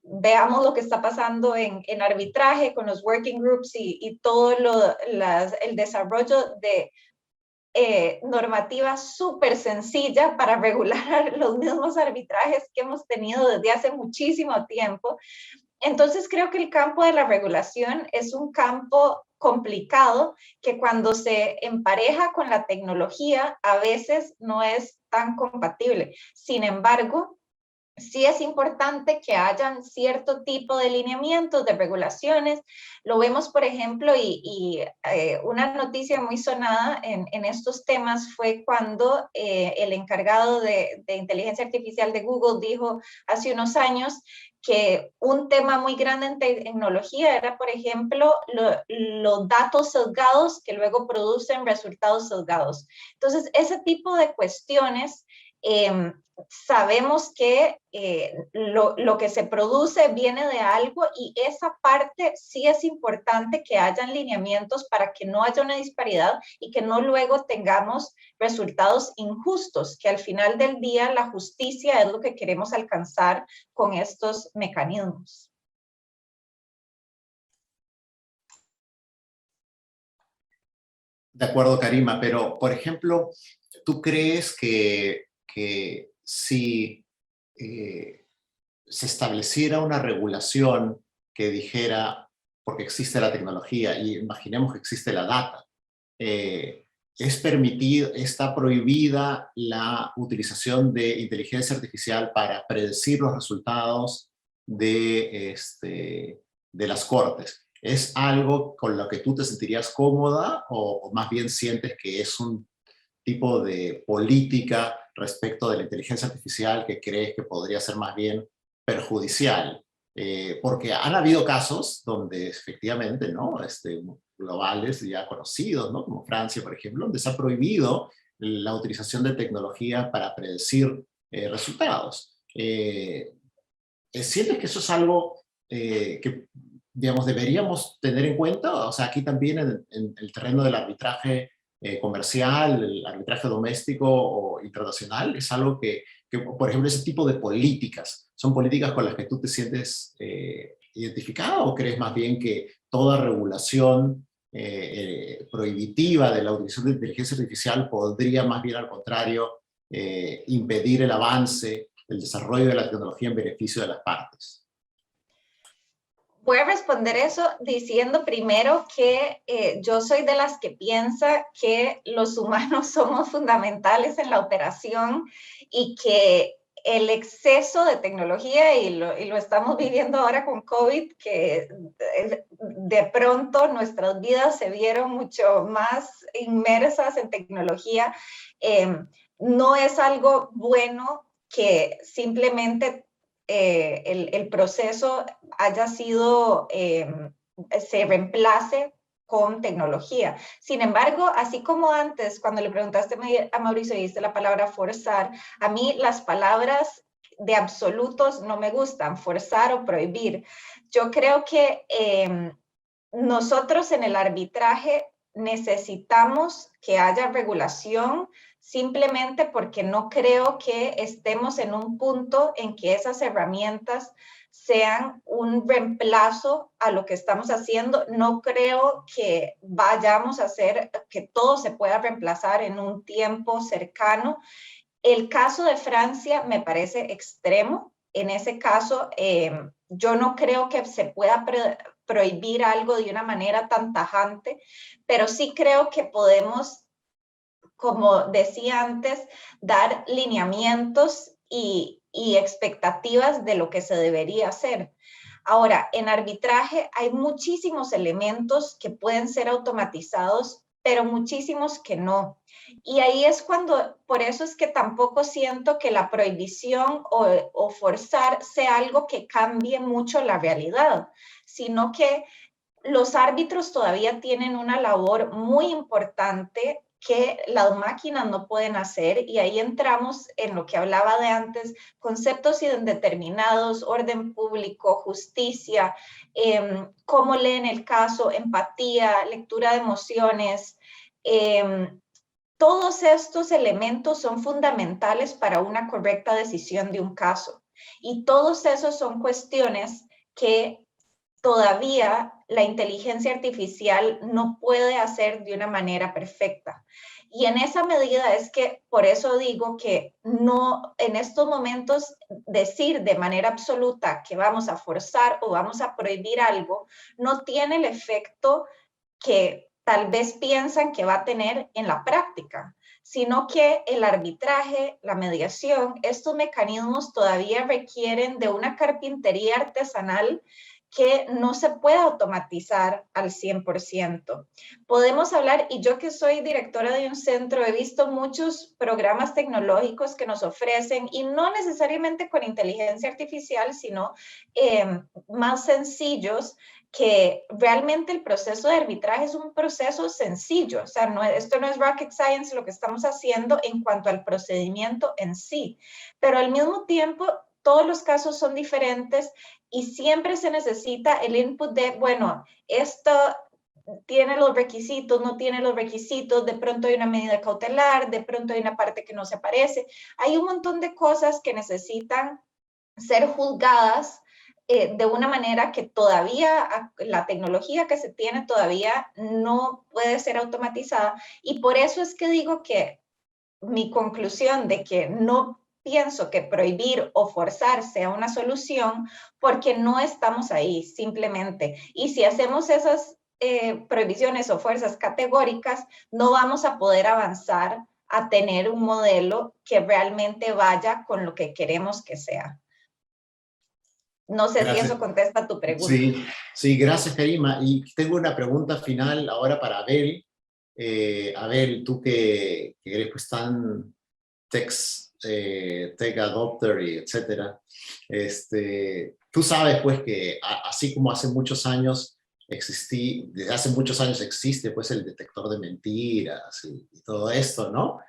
Veamos lo que está pasando en arbitraje con los working groups y todo el desarrollo de normativa súper sencilla para regular los mismos arbitrajes que hemos tenido desde hace muchísimo tiempo. Entonces creo que el campo de la regulación es un campo complicado que cuando se empareja con la tecnología a veces no es tan compatible. Sin embargo, sí es importante que hayan cierto tipo de lineamientos, de regulaciones. Lo vemos, por ejemplo, una noticia muy sonada en estos temas fue cuando el encargado de inteligencia artificial de Google dijo hace unos años que un tema muy grande en tecnología era, por ejemplo, los datos sesgados que luego producen resultados sesgados. Entonces, ese tipo de cuestiones sabemos que lo que se produce viene de algo y esa parte sí es importante que hayan lineamientos para que no haya una disparidad y que no luego tengamos resultados injustos, que al final del día la justicia es lo que queremos alcanzar con estos mecanismos. De acuerdo, Karima, pero, por ejemplo, ¿tú crees que si se estableciera una regulación que dijera, porque existe la tecnología y imaginemos que existe la data, está prohibida la utilización de inteligencia artificial para predecir los resultados de las cortes? ¿Es algo con lo que tú te sentirías cómoda o más bien sientes que es un tipo de política respecto de la inteligencia artificial que crees que podría ser más bien perjudicial? Porque han habido casos donde efectivamente, ¿no? Globales ya conocidos, ¿no? Como Francia, por ejemplo, donde se ha prohibido la utilización de tecnología para predecir resultados. ¿Sientes que eso es algo que, digamos, deberíamos tener en cuenta? O sea, aquí también en el terreno del arbitraje comercial, el arbitraje doméstico o internacional, es algo que, por ejemplo, ese tipo de políticas, ¿son políticas con las que tú te sientes identificado o crees más bien que toda regulación prohibitiva de la utilización de inteligencia artificial podría más bien al contrario impedir el avance, el desarrollo de la tecnología en beneficio de las partes? Voy a responder eso diciendo primero que yo soy de las que piensa que los humanos somos fundamentales en la operación y que el exceso de tecnología, y lo estamos viviendo ahora con COVID, que de pronto nuestras vidas se vieron mucho más inmersas en tecnología, no es algo bueno que simplemente el proceso haya sido, se reemplace con tecnología. Sin embargo, así como antes, cuando le preguntaste a Mauricio y diste la palabra forzar, a mí las palabras de absolutos no me gustan, forzar o prohibir. Yo creo que nosotros en el arbitraje necesitamos que haya regulación simplemente porque no creo que estemos en un punto en que esas herramientas sean un reemplazo a lo que estamos haciendo. No creo que vayamos a hacer que todo se pueda reemplazar en un tiempo cercano. El caso de Francia me parece extremo. En ese caso, yo no creo que se pueda prohibir algo de una manera tan tajante, pero sí creo que podemos, como decía antes, dar lineamientos y expectativas de lo que se debería hacer. Ahora, en arbitraje hay muchísimos elementos que pueden ser automatizados pero muchísimos que no. Y ahí es cuando, por eso es que tampoco siento que la prohibición o forzar sea algo que cambie mucho la realidad, sino que los árbitros todavía tienen una labor muy importante que las máquinas no pueden hacer, y ahí entramos en lo que hablaba de antes, conceptos indeterminados, orden público, justicia, cómo leen el caso, empatía, lectura de emociones. Todos estos elementos son fundamentales para una correcta decisión de un caso, y todos esos son cuestiones que todavía la inteligencia artificial no puede hacer de una manera perfecta. Y en esa medida es que, por eso digo que no, en estos momentos, decir de manera absoluta que vamos a forzar o vamos a prohibir algo, no tiene el efecto que tal vez piensan que va a tener en la práctica, sino que el arbitraje, la mediación, estos mecanismos todavía requieren de una carpintería artesanal que no se puede automatizar al 100%. Podemos hablar, y yo que soy directora de un centro, he visto muchos programas tecnológicos que nos ofrecen, y no necesariamente con inteligencia artificial, sino más sencillos, que realmente el proceso de arbitraje es un proceso sencillo. O sea, esto no es rocket science lo que estamos haciendo en cuanto al procedimiento en sí, pero al mismo tiempo todos los casos son diferentes y siempre se necesita el input de, bueno, esto tiene los requisitos, no tiene los requisitos, de pronto hay una medida cautelar, de pronto hay una parte que no se parece. Hay un montón de cosas que necesitan ser juzgadas de una manera que todavía la tecnología que se tiene todavía no puede ser automatizada, y por eso es que digo que mi conclusión de que no pienso que prohibir o forzar sea una solución, porque no estamos ahí simplemente, y si hacemos esas prohibiciones o fuerzas categóricas, no vamos a poder avanzar a tener un modelo que realmente vaya con lo que queremos que sea. No sé si eso contesta tu pregunta. Sí, sí, gracias, Karima. Y tengo una pregunta final ahora para Abel. Abel, tú que eres pues tan tech adopter y etcétera, tú sabes pues que así como hace muchos años desde hace muchos años existe pues el detector de mentiras y todo esto, ¿no?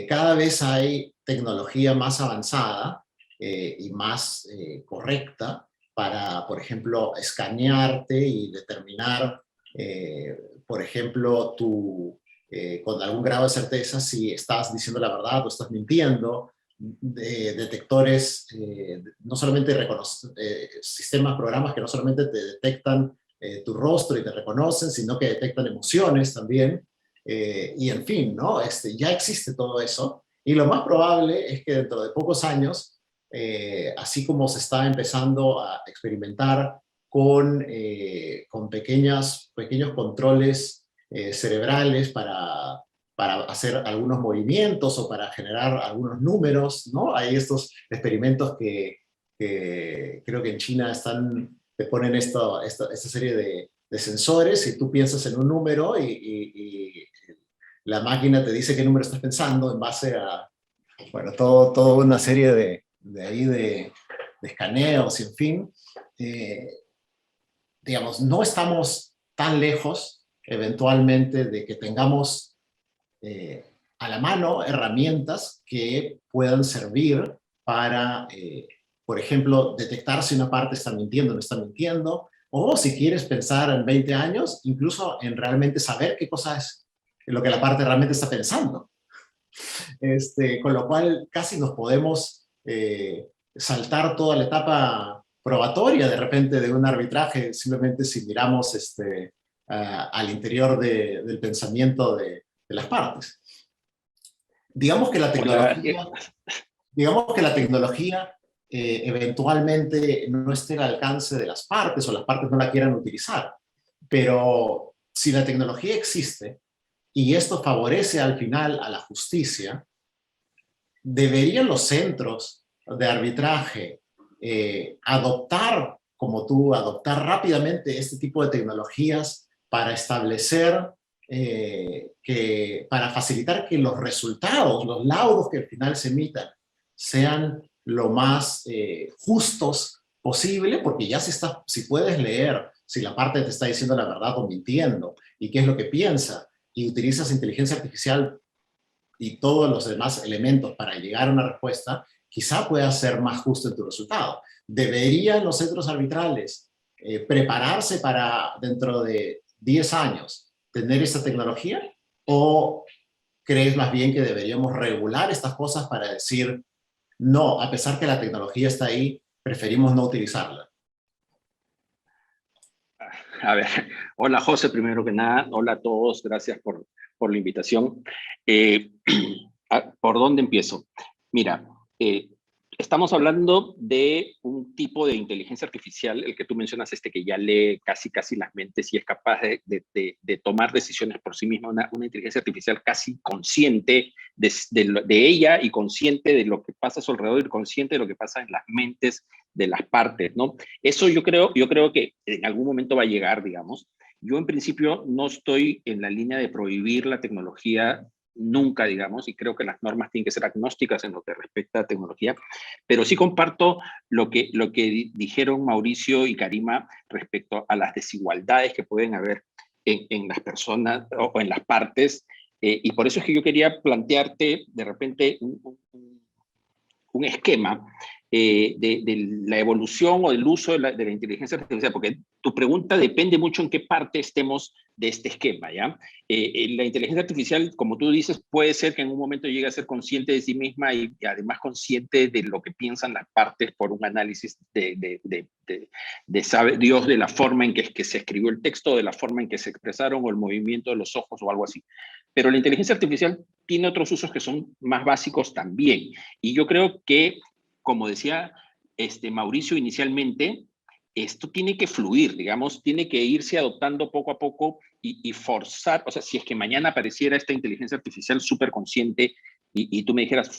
Cada vez hay tecnología más avanzada y más correcta para, por ejemplo, escanearte y determinar, por ejemplo, con algún grado de certeza si estás diciendo la verdad o estás mintiendo. Detectores, no solamente sistemas, programas que no solamente te detectan tu rostro y te reconocen, sino que detectan emociones también. Y en fin, ¿no? Ya existe todo eso. Y lo más probable es que dentro de pocos años, así como se está empezando a experimentar con pequeños controles cerebrales para hacer algunos movimientos o para generar algunos números, ¿no? Hay estos experimentos que creo que en China te ponen esta serie de sensores, y tú piensas en un número y la máquina te dice qué número estás pensando en base a, bueno, toda una serie de escaneos y en fin. Digamos, no estamos tan lejos eventualmente de que tengamos a la mano herramientas que puedan servir para, por ejemplo, detectar si una parte está mintiendo o no está mintiendo, o si quieres pensar en 20 años, incluso en realmente saber qué cosa es lo que la parte realmente está pensando. Con lo cual casi nos podemos saltar toda la etapa probatoria de repente de un arbitraje, simplemente si miramos al interior del pensamiento de las partes. Digamos que la tecnología eventualmente no esté al alcance de las partes o las partes no la quieran utilizar, pero si la tecnología existe y esto favorece al final a la justicia, deberían los centros de arbitraje adoptar rápidamente este tipo de tecnologías para establecer que para facilitar que los resultados, los laudos que al final se emitan, sean lo más justos posible, porque ya si puedes leer si la parte te está diciendo la verdad o mintiendo, y qué es lo que piensa, y utilizas inteligencia artificial y todos los demás elementos para llegar a una respuesta, quizá pueda ser más justo en tu resultado. ¿Deberían los centros arbitrales prepararse para dentro de 10 años tener esta tecnología? ¿O crees más bien que deberíamos regular estas cosas para decir, no, a pesar que la tecnología está ahí, preferimos no utilizarla? A ver, hola José, primero que nada, hola a todos, gracias por la invitación. ¿Por dónde empiezo? Mira, estamos hablando de un tipo de inteligencia artificial, el que tú mencionas, que ya lee casi las mentes y es capaz de tomar decisiones por sí misma, una inteligencia artificial casi consciente de ella y consciente de lo que pasa a su alrededor y consciente de lo que pasa en las mentes de las partes, ¿no? Eso yo creo que en algún momento va a llegar, digamos. Yo en principio no estoy en la línea de prohibir la tecnología nunca, digamos, y creo que las normas tienen que ser agnósticas en lo que respecta a tecnología, pero sí comparto lo que dijeron Mauricio y Karima respecto a las desigualdades que pueden haber en las personas o en las partes, y por eso es que yo quería plantearte de repente un esquema de la evolución o del uso de la inteligencia artificial, porque tu pregunta depende mucho en qué parte estemos de este esquema, ¿ya? La inteligencia artificial, como tú dices, puede ser que en un momento llegue a ser consciente de sí misma y además consciente de lo que piensan las partes por un análisis de sabe Dios, de la forma en que se escribió el texto, de la forma en que se expresaron o el movimiento de los ojos o algo así. Pero la inteligencia artificial tiene otros usos que son más básicos también. Y yo creo que, como decía Mauricio inicialmente, esto tiene que fluir, digamos, tiene que irse adoptando poco a poco y forzar, o sea, si es que mañana apareciera esta inteligencia artificial súper consciente y tú me dijeras,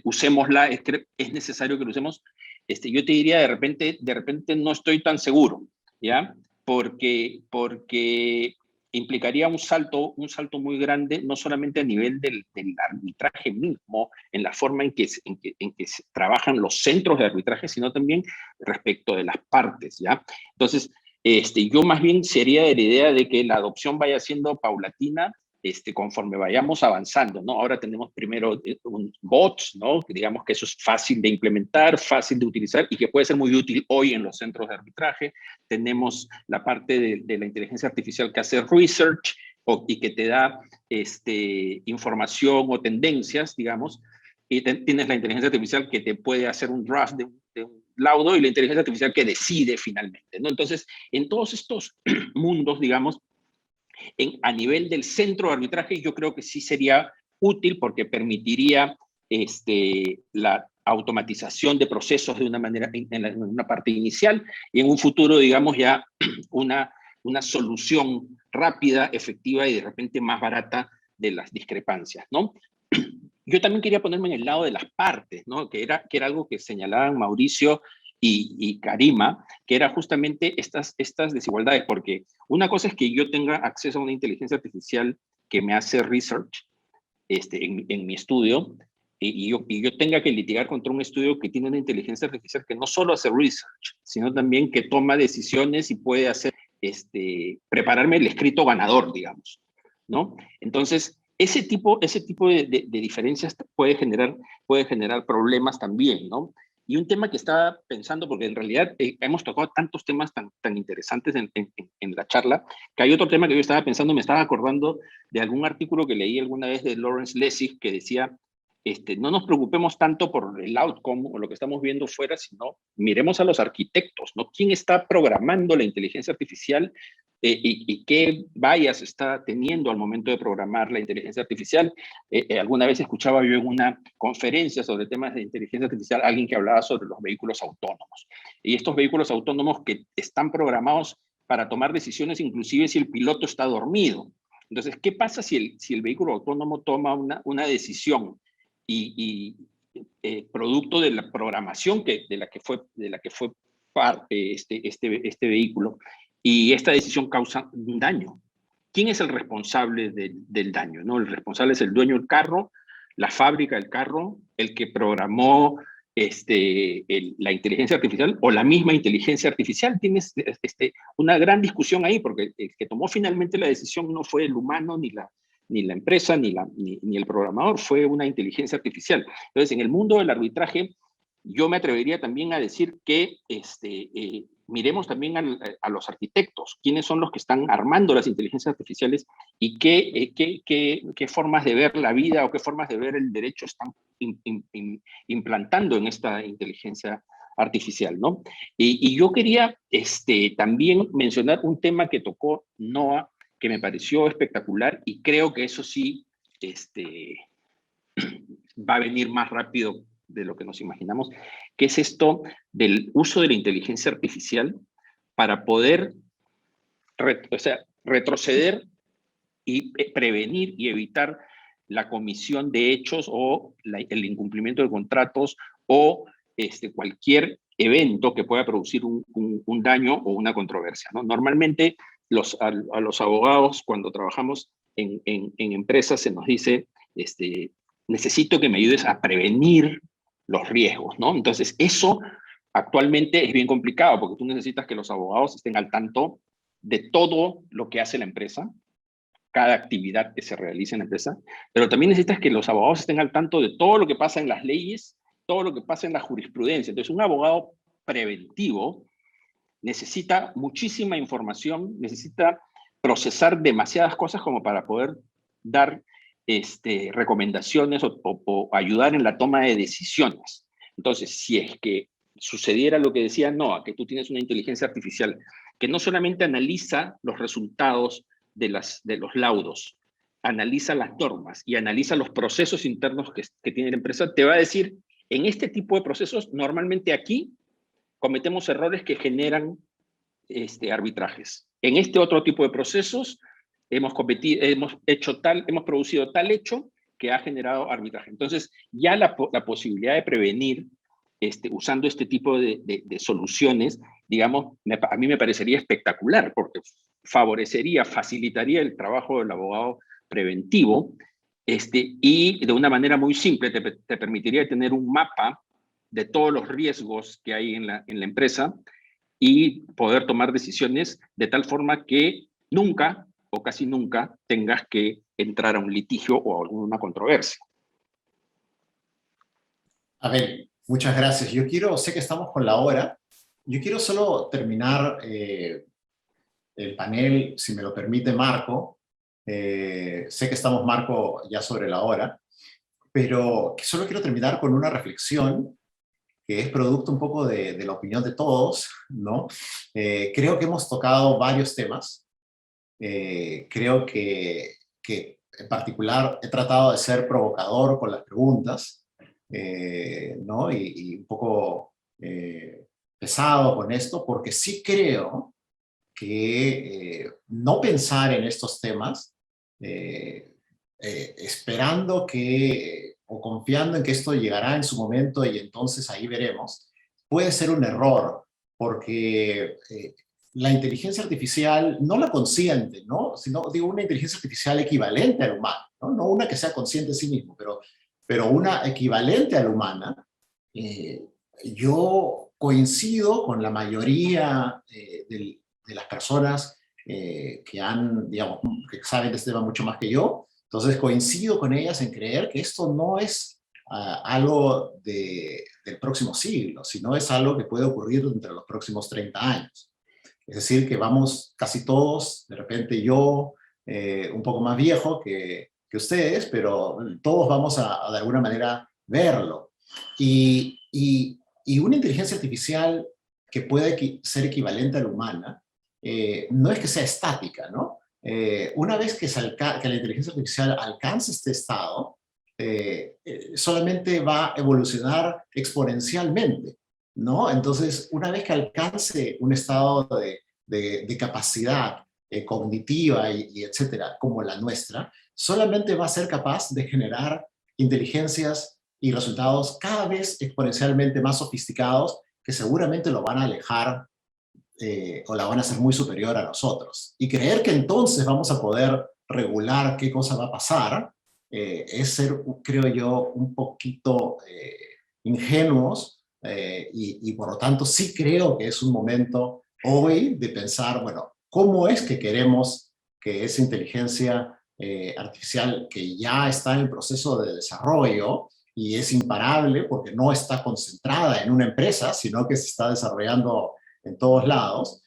usémosla, es necesario que lo usemos, yo te diría de repente no estoy tan seguro, ¿ya? Porque implicaría un salto muy grande, no solamente a nivel del arbitraje mismo, en la forma en que se trabajan los centros de arbitraje, sino también respecto de las partes, ¿ya? Entonces, yo más bien sería de la idea de que la adopción vaya siendo paulatina, conforme vayamos avanzando, ¿no? Ahora tenemos primero bots, ¿no? Que digamos que eso es fácil de implementar, fácil de utilizar y que puede ser muy útil hoy en los centros de arbitraje. Tenemos la parte de la inteligencia artificial que hace research y que te da información o tendencias, digamos, y tienes la inteligencia artificial que te puede hacer un draft de un laudo y la inteligencia artificial que decide finalmente, ¿no? Entonces, en todos estos mundos, digamos, a nivel del centro de arbitraje, yo creo que sí sería útil porque permitiría la automatización de procesos de una manera, en una parte inicial, y en un futuro, digamos, ya una solución rápida, efectiva y de repente más barata de las discrepancias, ¿no? Yo también quería ponerme en el lado de las partes, ¿no? Que era algo que señalaban Mauricio y Karima, que era justamente estas desigualdades, porque una cosa es que yo tenga acceso a una inteligencia artificial que me hace research en mi estudio, y yo tenga que litigar contra un estudio que tiene una inteligencia artificial que no solo hace research, sino también que toma decisiones y puede hacer, prepararme el escrito ganador, digamos, ¿no? Entonces, ese tipo de diferencias puede generar problemas también, ¿no? Y un tema que estaba pensando, porque en realidad hemos tocado tantos temas tan interesantes en la charla, que hay otro tema que yo estaba pensando, me estaba acordando de algún artículo que leí alguna vez de Lawrence Lessig que decía, no nos preocupemos tanto por el outcome o lo que estamos viendo fuera, sino miremos a los arquitectos, ¿no? ¿Quién está programando la inteligencia artificial y qué bias está teniendo al momento de programar la inteligencia artificial? Alguna vez escuchaba yo en una conferencia sobre temas de inteligencia artificial alguien que hablaba sobre los vehículos autónomos. Y estos vehículos autónomos que están programados para tomar decisiones inclusive si el piloto está dormido. Entonces, ¿qué pasa si el vehículo autónomo toma una decisión y producto de la programación de la que fue parte este vehículo, y esta decisión causa un daño? ¿quién es el responsable del daño? ¿No? El responsable es el dueño del carro, la fábrica del carro, el que programó la inteligencia artificial o la misma inteligencia artificial. Tienes una gran discusión ahí, porque el que tomó finalmente la decisión no fue el humano, ni la empresa, ni el programador, fue una inteligencia artificial. Entonces, en el mundo del arbitraje, yo me atrevería también a decir que miremos también a los arquitectos, quiénes son los que están armando las inteligencias artificiales y qué formas de ver la vida o qué formas de ver el derecho están implantando en esta inteligencia artificial, ¿no? Y yo quería también mencionar un tema que tocó Noah, que me pareció espectacular, y creo que eso sí va a venir más rápido de lo que nos imaginamos, que es esto del uso de la inteligencia artificial para poder retroceder y prevenir y evitar la comisión de hechos o el incumplimiento de contratos o cualquier evento que pueda producir un daño o una controversia, ¿no? Normalmente a los abogados, cuando trabajamos en empresas, se nos dice, necesito que me ayudes a prevenir los riesgos, ¿no? Entonces, eso actualmente es bien complicado, porque tú necesitas que los abogados estén al tanto de todo lo que hace la empresa, cada actividad que se realiza en la empresa, pero también necesitas que los abogados estén al tanto de todo lo que pasa en las leyes, todo lo que pasa en la jurisprudencia. Entonces, un abogado preventivo necesita muchísima información, necesita procesar demasiadas cosas como para poder dar recomendaciones o ayudar en la toma de decisiones. Entonces, si es que sucediera lo que decía Noah, que tú tienes una inteligencia artificial que no solamente analiza los resultados de los laudos, analiza las normas y analiza los procesos internos que tiene la empresa, te va a decir, en este tipo de procesos, normalmente aquí cometemos errores que generan arbitrajes. En este otro tipo de procesos, hemos producido tal hecho que ha generado arbitraje. Entonces, ya la posibilidad de prevenir usando este tipo de soluciones, digamos, a mí me parecería espectacular, porque facilitaría el trabajo del abogado preventivo, y de una manera muy simple te permitiría tener un mapa de todos los riesgos que hay en la empresa y poder tomar decisiones de tal forma que nunca o casi nunca tengas que entrar a un litigio o a alguna controversia. A ver, muchas gracias. Sé que estamos con la hora. Yo quiero solo terminar el panel, si me lo permite Marco. Sé que estamos, Marco, ya sobre la hora, pero solo quiero terminar con una reflexión que es producto un poco de la opinión de todos, ¿no? Creo que hemos tocado varios temas. Creo que en particular he tratado de ser provocador con las preguntas, ¿no? Y un poco pesado con esto, porque sí creo que no pensar en estos temas esperando o confiando en que esto llegará en su momento y entonces ahí veremos, puede ser un error, porque la inteligencia artificial no la consciente, ¿no? Sino, digo, una inteligencia artificial equivalente al humano, ¿no? No una que sea consciente de sí mismo, pero una equivalente a la humana. Yo coincido con la mayoría de las personas que saben de este tema mucho más que yo. Entonces coincido con ellas en creer que esto no es algo del próximo siglo, sino es algo que puede ocurrir entre los próximos 30 años. Es decir, que vamos casi todos, de repente yo, un poco más viejo que ustedes, pero todos vamos a de alguna manera verlo. Y una inteligencia artificial que puede ser equivalente a la humana, no es que sea estática, ¿no? Una vez que la inteligencia artificial alcance este estado, solamente va a evolucionar exponencialmente, ¿no? Entonces, una vez que alcance un estado de capacidad cognitiva y etcétera, como la nuestra, solamente va a ser capaz de generar inteligencias y resultados cada vez exponencialmente más sofisticados que seguramente lo van a alejar o la van a hacer muy superior a nosotros. Y creer que entonces vamos a poder regular qué cosa va a pasar, es ser, creo yo, un poquito ingenuos, y por lo tanto sí creo que es un momento hoy de pensar, bueno, ¿cómo es que queremos que esa inteligencia artificial, que ya está en proceso de desarrollo y es imparable porque no está concentrada en una empresa, sino que se está desarrollando en todos lados,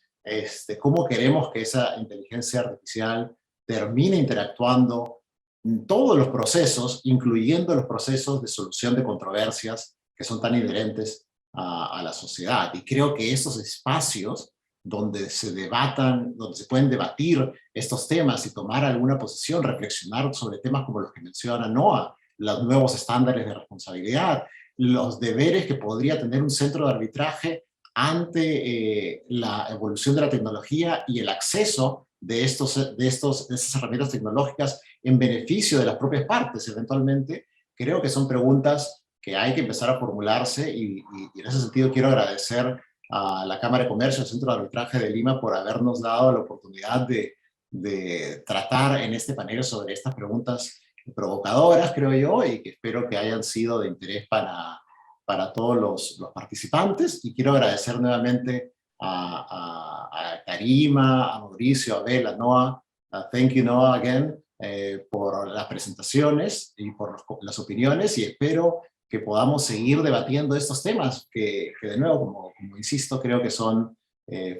cómo queremos que esa inteligencia artificial termine interactuando en todos los procesos, incluyendo los procesos de solución de controversias que son tan inherentes a la sociedad? Y creo que estos espacios donde se debatan, donde se pueden debatir estos temas y tomar alguna posición, reflexionar sobre temas como los que menciona Noah, los nuevos estándares de responsabilidad, los deberes que podría tener un centro de arbitraje ante la evolución de la tecnología y el acceso de estas herramientas tecnológicas en beneficio de las propias partes, eventualmente, creo que son preguntas que hay que empezar a formularse, y en ese sentido quiero agradecer a la Cámara de Comercio, al Centro de Arbitraje de Lima, por habernos dado la oportunidad de tratar en este panel sobre estas preguntas provocadoras, creo yo, y que espero que hayan sido de interés para todos los participantes. Y quiero agradecer nuevamente a Karima, a Mauricio, a Abel, a Noah. Thank you, Noah, again, por las presentaciones y por las opiniones, y espero que podamos seguir debatiendo estos temas que de nuevo, como insisto, creo que son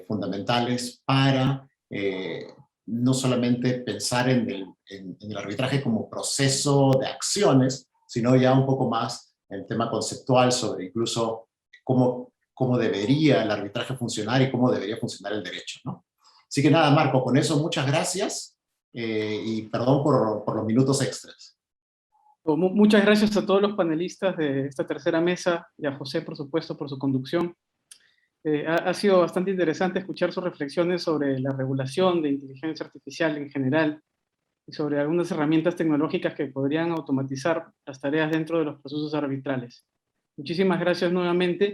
fundamentales para no solamente pensar en el arbitraje como proceso de acciones, sino ya un poco más el tema conceptual sobre incluso cómo debería el arbitraje funcionar y cómo debería funcionar el derecho, ¿no? Así que nada, Marco, con eso muchas gracias, y perdón por los minutos extras. Muchas gracias a todos los panelistas de esta tercera mesa y a José, por supuesto, por su conducción. Ha sido bastante interesante escuchar sus reflexiones sobre la regulación de inteligencia artificial en general y sobre algunas herramientas tecnológicas que podrían automatizar las tareas dentro de los procesos arbitrales. Muchísimas gracias nuevamente.